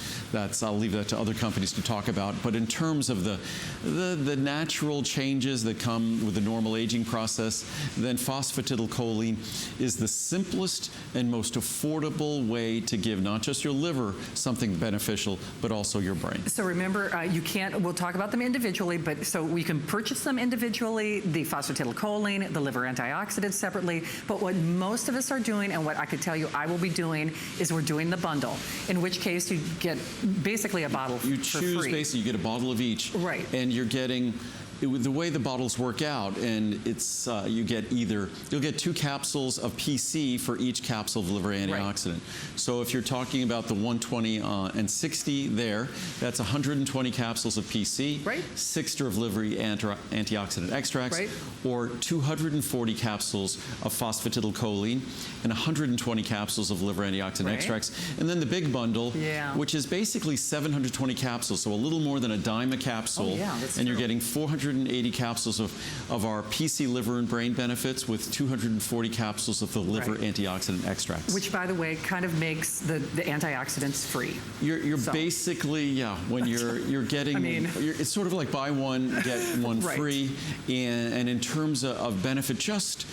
I'll leave that to other companies to talk about. But in terms of the natural changes that come with the normal aging process, then phosphatidylcholine is the simplest and most affordable way to give not just your liver something beneficial, but also your brain. So remember, you can't, we'll talk about them individually, but so we can purchase them individually, the phosphatidylcholine, the liver antioxidants separately, but what most of us are doing, and what I could tell you I will be doing, is we're doing the bundle, in which case you get basically a bottle for free. You choose, basically, you get a bottle of each. Right. And you're getting, the way the bottles work out, and it's you'll get 2 capsules of PC for each capsule of liver antioxidant. Right. So if you're talking about the 120 and 60 there, that's 120 capsules of PC, right. 6 of liver antioxidant extracts, right. or 240 capsules of phosphatidylcholine and 120 capsules of liver antioxidant right. extracts. And then the big bundle, which is basically 720 capsules, so a little more than a dime a capsule. Oh, yeah, that's and true. You're getting 480 capsules of our PC liver and brain benefits with 240 capsules of the liver right. antioxidant extracts. Which, by the way, kind of makes the antioxidants free. You're basically, when you're getting, I mean, it's sort of like buy one, get one right. free. And in terms of benefit, just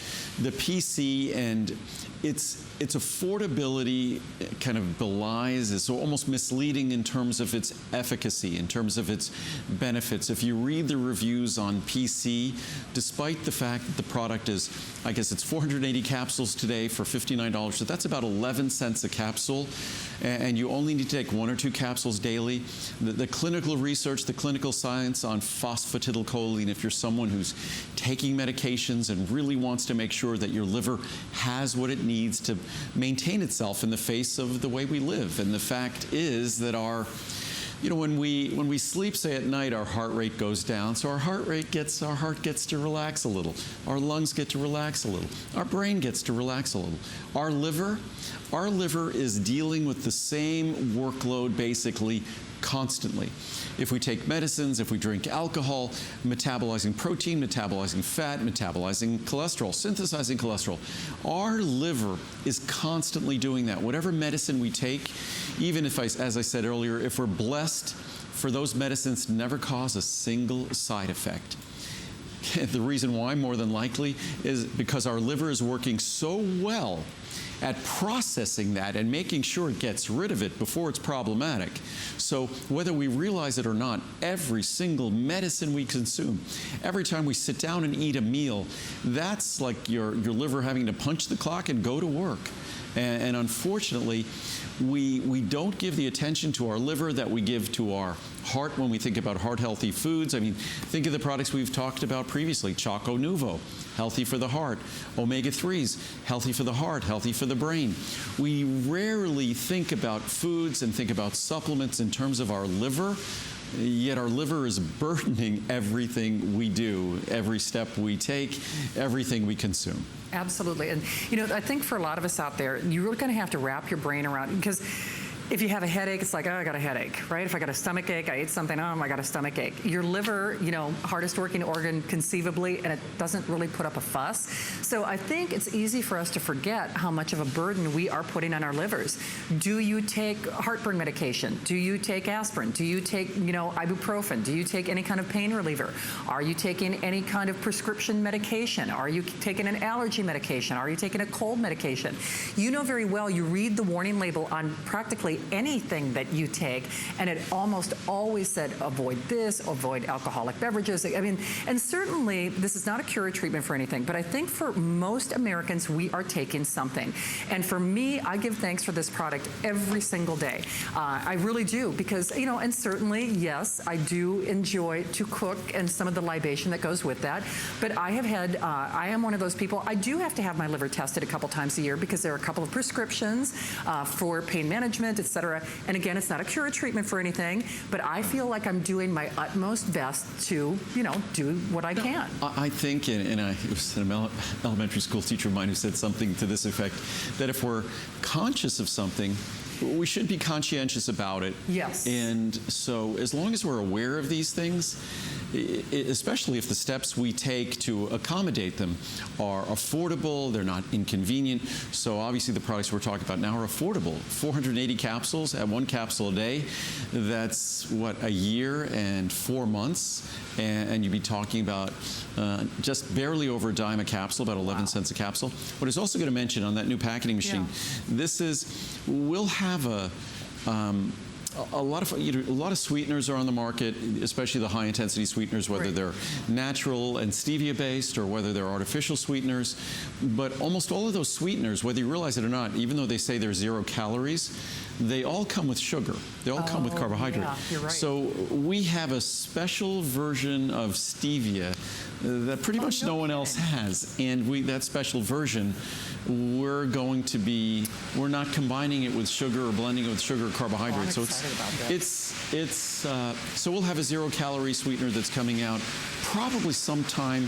the PC and its affordability kind of belies, is almost misleading in terms of its efficacy, in terms of its benefits. If you read the reviews on PC, despite the fact that the product is, I guess it's 480 capsules today for $59, so that's about 11 cents a capsule, and you only need to take 1 or 2 capsules daily. The clinical research, the clinical science on phosphatidylcholine, if you're someone who's taking medications and really wants to make sure that your liver has what it needs to maintain itself in the face of the way we live. And the fact is that when we sleep, say at night, our heart rate goes down. So our heart gets to relax a little. Our lungs get to relax a little. Our brain gets to relax a little. Our liver is dealing with the same workload basically constantly. If we take medicines, if we drink alcohol, metabolizing protein, metabolizing fat, metabolizing cholesterol, synthesizing cholesterol, our liver is constantly doing that. Whatever medicine we take, even if, as I said earlier, if we're blessed for those medicines to never cause a single side effect. The reason why, more than likely, is because our liver is working so well at processing that and making sure it gets rid of it before it's problematic. So whether we realize it or not, every single medicine we consume, every time we sit down and eat a meal, that's like your liver having to punch the clock and go to work. And unfortunately, we don't give the attention to our liver that we give to our heart when we think about heart-healthy foods. I mean, think of the products we've talked about previously. Choco Nuvo, healthy for the heart. Omega-3s, healthy for the heart, healthy for the brain. We rarely think about foods and think about supplements in terms of our liver. Yet our liver is burdening everything we do, every step we take, everything we consume. Absolutely. And, I think for a lot of us out there, you're really going to have to wrap your brain around, because if you have a headache, it's like, oh, I got a headache, right? If I got a stomach ache, I ate something, oh, I got a stomach ache. Your liver, hardest working organ conceivably, and it doesn't really put up a fuss. So I think it's easy for us to forget how much of a burden we are putting on our livers. Do you take heartburn medication? Do you take aspirin? Do you take, ibuprofen? Do you take any kind of pain reliever? Are you taking any kind of prescription medication? Are you taking an allergy medication? Are you taking a cold medication? You know very well, you read the warning label on practically anything that you take, and it almost always said, avoid this, avoid alcoholic beverages. I mean, and certainly this is not a cure or treatment for anything, but I think for most Americans, we are taking something. And for me, I give thanks for this product every single day. I really do, because, and certainly, yes, I do enjoy to cook and some of the libation that goes with that. But I am one of those people, I do have to have my liver tested a couple times a year, because there are a couple of prescriptions for pain management, etc. And again, it's not a cure or treatment for anything, but I feel like I'm doing my utmost best to, do what I can. I think, and it was an elementary school teacher of mine who said something to this effect, that if we're conscious of something, we should be conscientious about it. Yes. And so as long as we're aware of these things, especially if the steps we take to accommodate them are affordable, they're not inconvenient. So obviously the products we're talking about now are affordable. 480 capsules at 1 capsule a day. That's what, a year and 4 months. And you'd be talking about just barely over a dime a capsule, about 11 cents a capsule. What I was also going to mention on that new packaging machine, we'll have a lot of sweeteners are on the market, especially the high-intensity sweeteners, whether they're natural and stevia-based or whether they're artificial sweeteners. But almost all of those sweeteners, whether you realize it or not, even though they say they're 0 calories, they all come with sugar. They all come with carbohydrate. Yeah, you're right. So we have a special version of stevia that pretty much no one else has. And that special version, we're not combining it with sugar or blending it with sugar or carbohydrate. I'm excited about that. So we'll have a 0-calorie sweetener that's coming out probably sometime.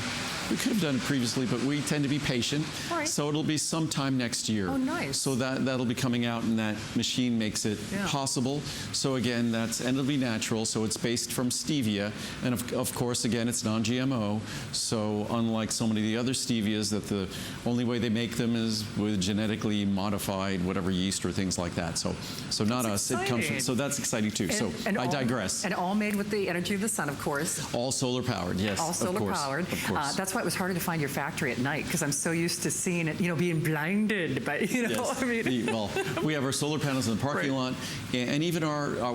We could have done it previously, but we tend to be patient. Right. So it'll be sometime next year. Oh, nice. So that'll be coming out, and that machine makes it possible. So again, and it'll be natural. So it's based from stevia, and of course, again, it's non-GMO. So unlike so many of the other stevias, that the only way they make them is with genetically modified whatever yeast or things like that. So not us. It comes from. So that's exciting too. I digress. And all made with the energy of the sun, of course. All solar powered. Yes. All solar powered. Of course. That's why it was harder to find your factory at night, because I'm so used to seeing it, being blinded by, Yes. I mean. Well, we have our solar panels in the parking lot, and even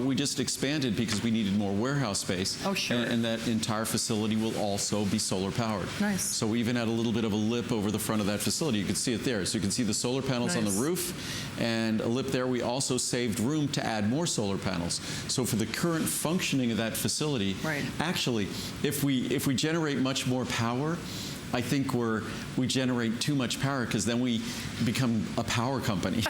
we just expanded because we needed more warehouse space. Oh, sure. And that entire facility will also be solar powered. Nice. So we even had a little bit of a lip over the front of that facility. You could see it there. So you can see the solar panels on the roof and a lip there. We also saved room to add more solar panels. So for the current functioning of that facility, actually, if we generate much more power, I think we generate too much power, because then we become a power company.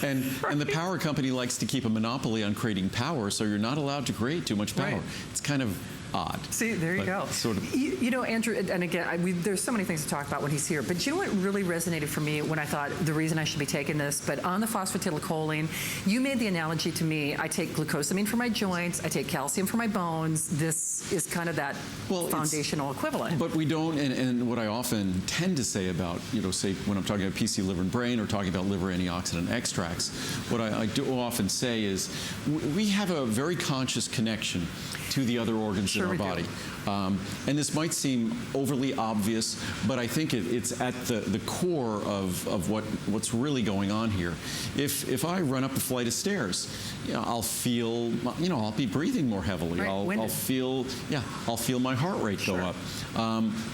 And the power company likes to keep a monopoly on creating power, so you're not allowed to create too much power. It's kind of odd. See, there you go. Sort of. Andrew, and again, there's so many things to talk about when he's here, but you know what really resonated for me when I thought the reason I should be taking this, but on the phosphatidylcholine, you made the analogy to me, I take glucosamine for my joints, I take calcium for my bones. This is kind of that foundational equivalent. But we don't, and what I often tend to say about, say when I'm talking about PC liver and brain or talking about liver antioxidant extracts, what I do often say is we have a very conscious connection to the other organs in our body. And this might seem overly obvious, but I think it's at the core of what's really going on here. If I run up a flight of stairs, I'll feel, I'll be breathing more heavily. I'll feel my heart rate go up.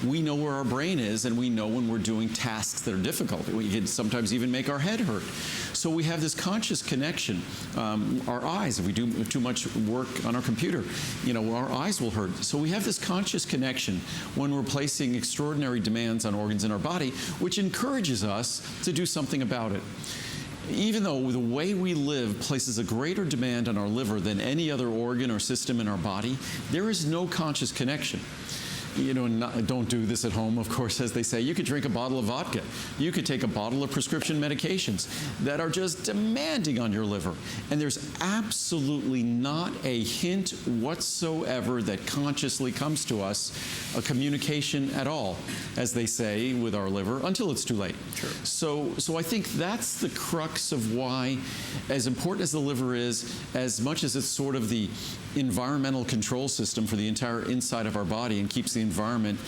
We know where our brain is, and we know when we're doing tasks that are difficult. We can sometimes even make our head hurt. So we have this conscious connection. Our eyes, if we do too much work on our computer, our eyes will hurt. So we have this conscious connection when we're placing extraordinary demands on organs in our body, which encourages us to do something about it. Even though the way we live places a greater demand on our liver than any other organ or system in our body, there is no conscious connection. Don't do this at home, of course, as they say. You could drink a bottle of vodka. You could take a bottle of prescription medications that are just demanding on your liver. And there's absolutely not a hint whatsoever that consciously comes to us, a communication at all, as they say, with our liver, until it's too late. Sure. So I think that's the crux of why, as important as the liver is, as much as it's sort of the environmental control system for the entire inside of our body and keeps the environment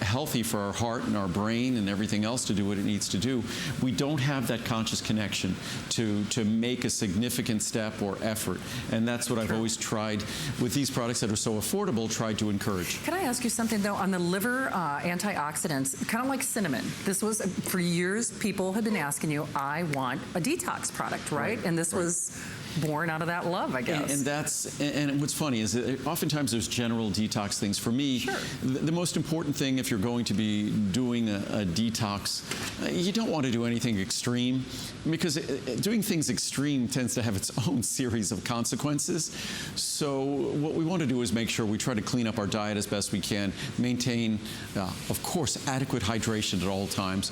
healthy for our heart and our brain and everything else to do what it needs to do, we don't have that conscious connection to make a significant step or effort. And that's what I've always tried with these products that are so affordable, tried to encourage. Can I ask you something, though, on the liver antioxidants, kind of like cinnamon? This was, for years, people have been asking you, I want a detox product, right? And this was born out of that love, I guess. And what's funny is that oftentimes there's general detox things. For me, The most important thing if you're going to be doing a detox, you don't want to do anything extreme, because doing things extreme tends to have its own series of consequences. So what we want to do is make sure we try to clean up our diet as best we can, maintain, of course, adequate hydration at all times.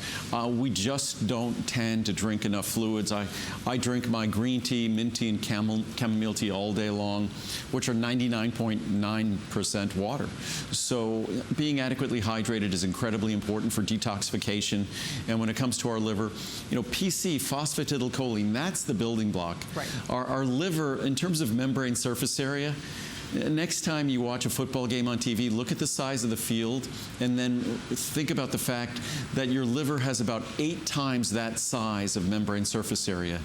We just don't tend to drink enough fluids. I drink my green tea, mint tea, and chamomile tea all day long, which are 99.9% water. So being adequately hydrated is incredibly important for detoxification. And when it comes to our liver, PC, phosphatidylcholine, that's the building block. Right. Our liver, in terms of membrane surface area, next time you watch a football game on TV, look at the size of the field and then think about the fact that your liver has about 8 times that size of membrane surface area.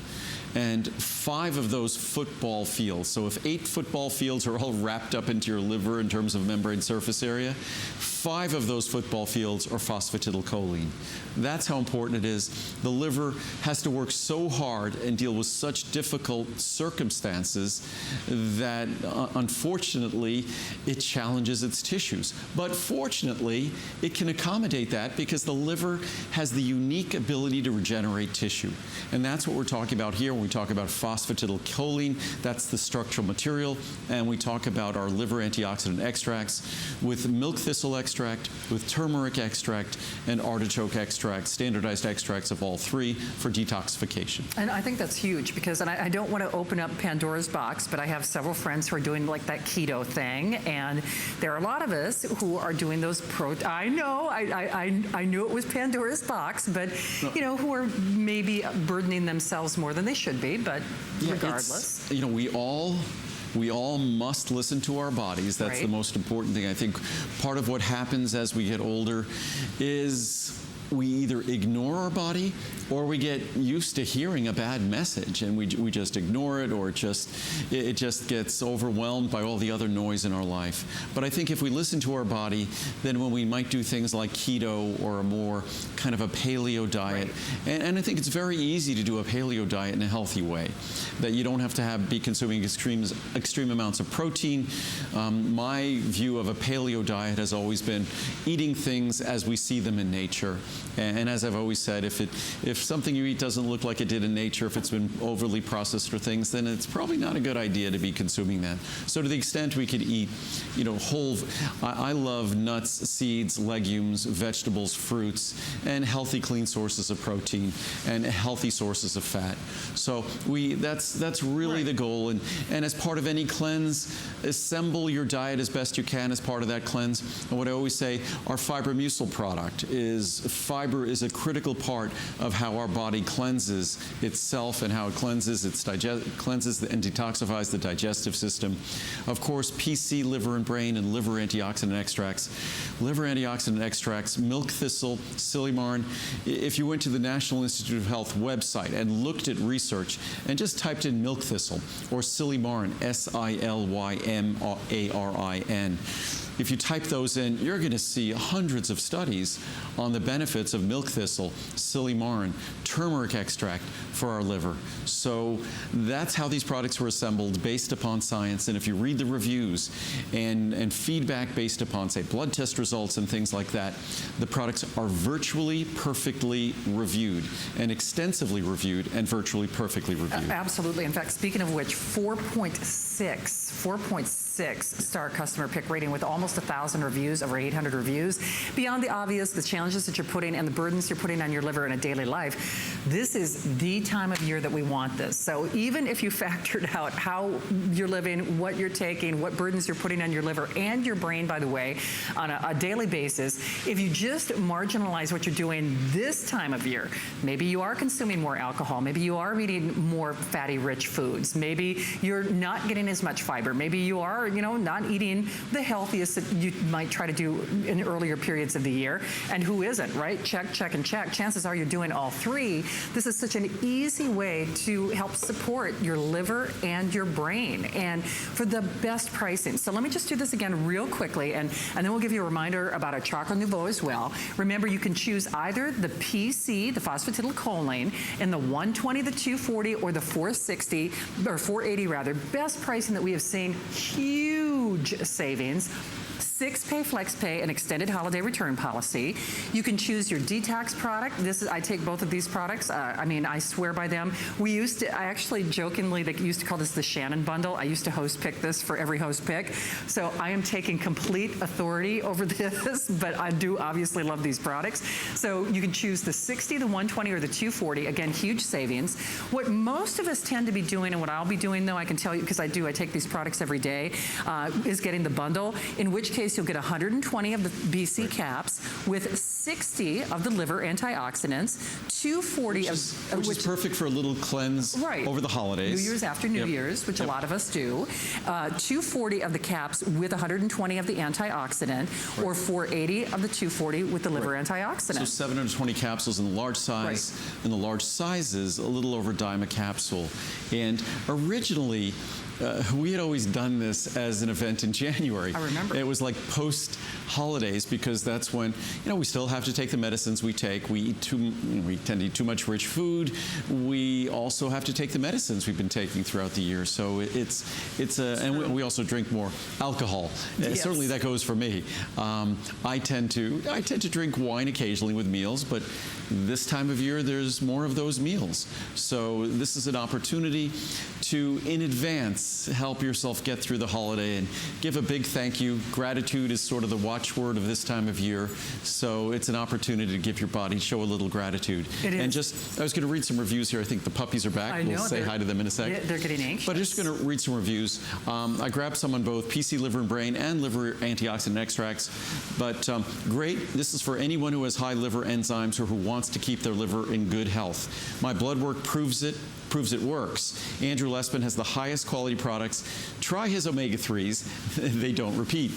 And 5 of those football fields, so if 8 football fields are all wrapped up into your liver in terms of membrane surface area, 5 of those football fields are phosphatidylcholine. That's how important it is. The liver has to work so hard and deal with such difficult circumstances that, unfortunately, it challenges its tissues. But fortunately, it can accommodate that because the liver has the unique ability to regenerate tissue. And that's what we're talking about here when we talk about phosphatidylcholine. That's the structural material. And we talk about our liver antioxidant extracts with milk thistle extract, with turmeric extract, and artichoke extract, standardized extracts of all 3 for detoxification. And I think that's huge because, and I don't want to open up Pandora's box, but I have several friends who are doing like that keto thing, and there are a lot of us who are doing those I know, I knew it was Pandora's box, but who are maybe burdening themselves more than they should be, but regardless. We all must listen to our bodies. That's right. The most important thing. I think part of what happens as we get older is we either ignore our body or we get used to hearing a bad message and we just ignore it, or it just gets overwhelmed by all the other noise in our life. But I think if we listen to our body, then when we might do things like keto or a more kind of a paleo diet, right. and I think it's very easy to do a paleo diet in a healthy way, that you don't have to be consuming extreme amounts of protein. My view of a paleo diet has always been eating things as we see them in nature. And as I've always said, if something you eat doesn't look like it did in nature, if it's been overly processed or things, then it's probably not a good idea to be consuming that. So to the extent we could eat, whole, I love nuts, seeds, legumes, vegetables, fruits, and healthy, clean sources of protein and healthy sources of fat. So that's really right. The goal. And as part of any cleanse, assemble your diet as best you can as part of that cleanse. And what I always say, our Fibromucil product fiber is a critical part of how our body cleanses itself and how it cleanses and detoxifies the digestive system. Of course, PC, liver and brain, and liver antioxidant extracts. Liver antioxidant extracts, milk thistle, silymarin. If you went to the National Institute of Health website and looked at research and just typed in milk thistle or silymarin, SILYMARIN, if you type those in, you're going to see hundreds of studies on the benefits of milk thistle, silymarin, turmeric extract for our liver. So that's how these products were assembled, based upon science. And if you read the reviews and feedback based upon, say, blood test results and things like that, the products are virtually perfectly reviewed and extensively reviewed and virtually perfectly reviewed. Absolutely. In fact, speaking of which, 4.6 star customer pick rating with almost 1,000 reviews, over 800 reviews. Beyond the obvious, the challenges that you're putting and the burdens you're putting on your liver in a daily life, this is the time of year that we want this. So even if you factored out how you're living, what you're taking, what burdens you're putting on your liver and your brain, by the way, on a daily basis, if you just marginalize what you're doing this time of year, maybe you are consuming more alcohol, maybe you are eating more fatty, rich foods, maybe you're not getting as much fiber, maybe you are not eating the healthiest that you might try to do in earlier periods of the year. And who isn't, right? Check, check, and check. Chances are you're doing all 3. This is such an easy way to help support your liver and your brain, and for the best pricing. So let me just do this again real quickly, and then we'll give you a reminder about our Chocolate Nouveau as well. Remember, you can choose either the PC, the phosphatidylcholine, in the 120, the 240, or the 460, or 480 rather. Best pricing that we have seen. Huge savings. 6-pay FlexPay, an extended holiday return policy. You can choose your detox product. I take both of these products. I mean, I swear by them. I actually jokingly, they used to call this the Shannon bundle. I used to host pick this for every host pick. So I am taking complete authority over this, but I do obviously love these products. So you can choose the 60, the 120, or the 240. Again, huge savings. What most of us tend to be doing, and what I'll be doing though, I can tell you because I take these products every day, is getting the bundle, in which case you'll get 120 of the BC caps with 60 of the liver antioxidants, 240 which is perfect for a little cleanse over the holidays. New Year's after New Year's, which a lot of us do. 240 of the caps with 120 of the antioxidant, or 480 of the 240 with the liver antioxidant. So 720 capsules in the large size, and the large sizes a little over a dime a capsule. And originally, we had always done this as an event in January. I remember. It was like post-holidays because that's when, we still have to take the medicines we take. We tend to eat too much rich food. We also have to take the medicines we've been taking throughout the year. So and we also drink more alcohol. Yes. Certainly that goes for me. I tend to drink wine occasionally with meals, but this time of year there's more of those meals. So this is an opportunity to, in advance, help yourself get through the holiday and give a big thank you. Gratitude is sort of the watchword of this time of year. So it's an opportunity to give your body, show a little gratitude. It is. And I was going to read some reviews here. I think the puppies are back. We'll say hi to them in a sec. They're getting anxious. But I'm just going to read some reviews. I grabbed some on both PC Liver and Brain and liver antioxidant extracts. But great. This is for anyone who has high liver enzymes or who wants to keep their liver in good health. My blood work proves it works. Andrew Lessman has the highest quality products. Try his omega-3s. They don't repeat.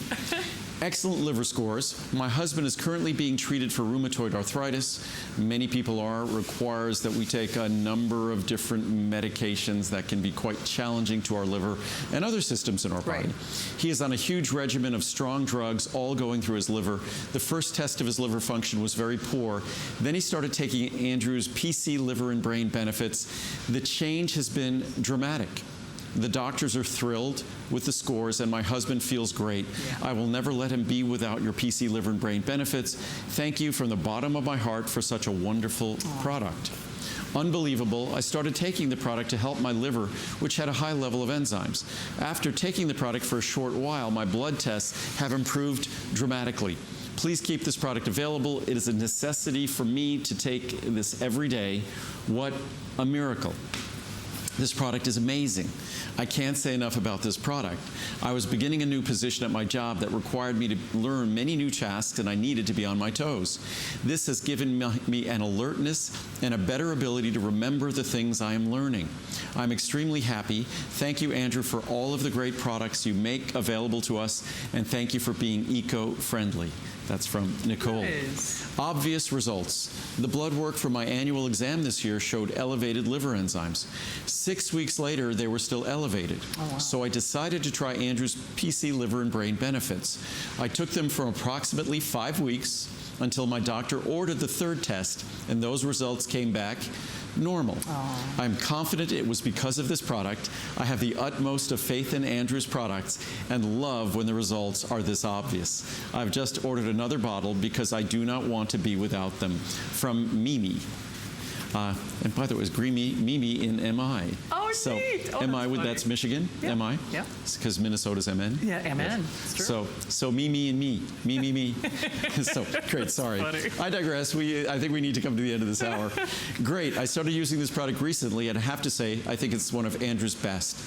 Excellent liver scores. My husband is currently being treated for rheumatoid arthritis. Many people are. Requires that we take a number of different medications that can be quite challenging to our liver and other systems in our body. He is on a huge regimen of strong drugs, all going through his liver. The first test of his liver function was very poor. Then he started taking Andrew's PC Liver and Brain benefits. The change has been dramatic. The doctors are thrilled with the scores, and my husband feels great. I will never let him be without your PC Liver and Brain benefits. Thank you from the bottom of my heart for such a wonderful product. Unbelievable. I started taking the product to help my liver, which had a high level of enzymes. After taking the product for a short while, my blood tests have improved dramatically. Please keep this product available. It is a necessity for me to take this every day. What a miracle. This product is amazing. I can't say enough about this product. I was beginning a new position at my job that required me to learn many new tasks, and I needed to be on my toes. This has given me an alertness and a better ability to remember the things I am learning. I'm extremely happy. Thank you, Andrew, for all of the great products you make available to us, and thank you for being eco-friendly. That's from Nicole. Nice. Obvious results. The blood work for my annual exam this year showed elevated liver enzymes. 6 weeks later, they were still elevated. Oh, wow. So I decided to try Andrew's PC Liver and Brain benefits. I took them for approximately 5 weeks until my doctor ordered the third test, and those results came back normal. I'm confident it was because of this product. I have the utmost of faith in Andrew's products and love when the results are this obvious. I've just ordered another bottle because I do not want to be without them. From Mimi. And by the way, it was Mimi in MI. Oh, so, neat. Oh, MI, that's Michigan? Yeah. MI? Yeah. It's because Minnesota's MN? Yeah, MN. Yes. It's true. So me and me. Me. So, great, sorry. I digress. I think we need to come to the end of this hour. Great. I started using this product recently, and I have to say, I think it's one of Andrew's best.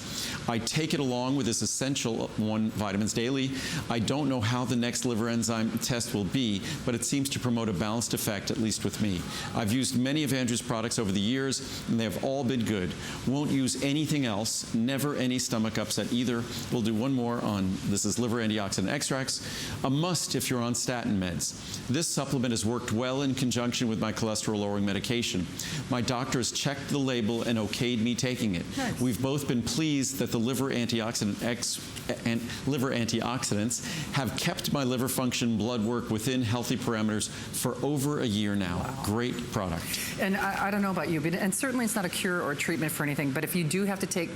I take it along with this essential vitamins daily. I don't know how the next liver enzyme test will be, but it seems to promote a balanced effect, at least with me. I've used many of Andrew's products over the years, and they have all been good. Won't use anything else. Never any stomach upset either. We'll do one more on, this is liver antioxidant extracts. A must if you're on statin meds. This supplement has worked well in conjunction with my cholesterol-lowering medication. My doctor has checked the label and okayed me taking it. Nice. We've both been pleased that the liver antioxidants have kept my liver function blood work within healthy parameters for over a year now. Wow. Great product. And I don't know about you, but, and certainly it's not a cure or a treatment for anything, but if you do have to take,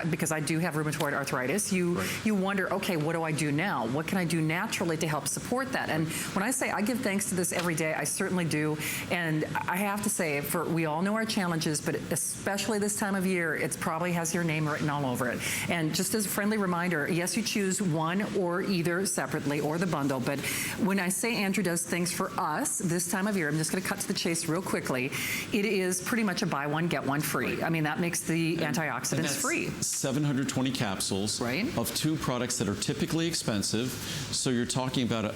because I do have rheumatoid arthritis, you wonder, okay, what do I do now? What can I do naturally to help support that? And when I say I give thanks to this every day, I certainly do. And I have to say, we all know our challenges, but especially this time of year, it probably has your name written all over it. And just as a friendly reminder, yes, you choose one or either separately or the bundle, but when I say Andrew does things for us this time of year, I'm just going to cut to the chase real quickly. It is pretty much a buy one, get one free. I mean, that makes the antioxidants free. 720 capsules of two products that are typically expensive. So you're talking about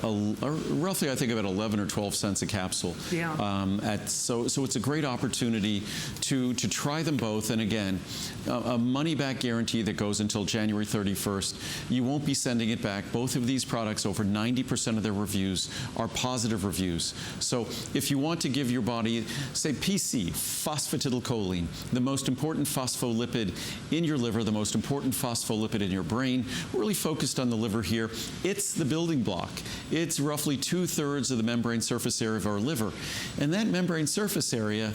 roughly, I think, about 11 or 12 cents a capsule. Yeah. So it's a great opportunity to try them both. And again, a money-back guarantee that goes until January 31st. You won't be sending it back. Both of these products, over 90% of their reviews are positive reviews. So if you want to give your body, say, PC, phosphatidylcholine, the most important phospholipid in your liver, the most important phospholipid in your brain, we're really focused on the liver here. It's the building block. It's roughly 2/3 of the membrane surface area of our liver. And that membrane surface area,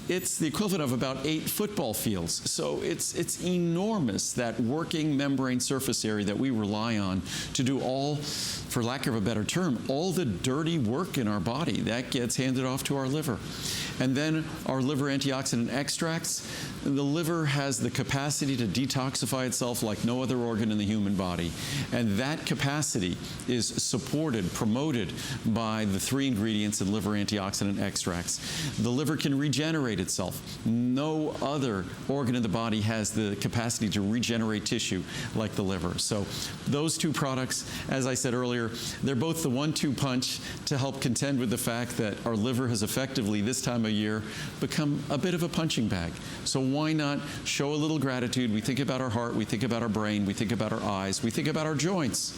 it's the equivalent of about 8 football fields. So it's enormous, that working membrane surface area that we rely on to do all, for lack of a better term, all the dirty work in our body. That gets handed off to our liver. And then our liver antioxidant extracts. The liver has the capacity to detoxify itself like no other organ in the human body. And that capacity is supported, promoted by the 3 ingredients in liver antioxidant extracts. The liver can regenerate itself. No other organ in the body has the capacity to regenerate tissue like the liver. So those two products, as I said earlier, they're both the 1-2 punch to help contend with the fact that our liver has effectively, this time of year, become a bit of a punching bag. So why not show a little gratitude? We think about our heart, we think about our brain, we think about our eyes, we think about our joints.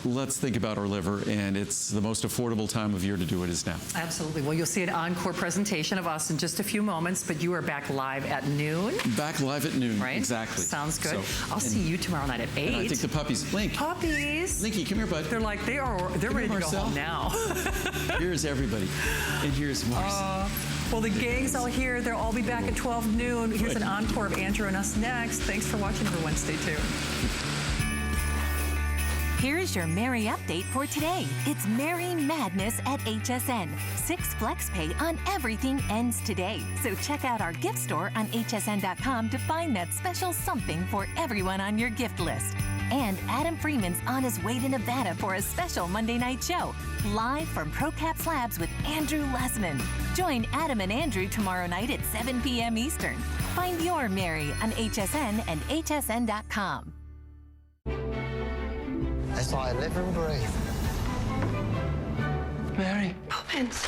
Let's think about our liver, and it's the most affordable time of year to do it is now. Absolutely. Well, you'll see an encore presentation of us in just a few moments, but you are back live at noon. Back live at noon, right? Exactly. Sounds good. I'll see you tomorrow night at 8. And I think the puppies, Link. Puppies. Linky, come here, bud. They're like, they're ready to go home now. Here's everybody, and here's Mars. Well, the gang's all here. They'll all be back at 12 noon. Here's an encore of Andrew and us next. Thanks for watching, everyone. Stay tuned. Here's your Merry update for today. It's Merry Madness at HSN. 6 FlexPay on everything ends today. So check out our gift store on hsn.com to find that special something for everyone on your gift list. And Adam Freeman's on his way to Nevada for a special Monday night show, live from ProCaps Labs with Andrew Lessman. Join Adam and Andrew tomorrow night at 7 p.m. Eastern. Find your Merry on HSN and hsn.com. That's all I live and breathe. Mary. Poppins.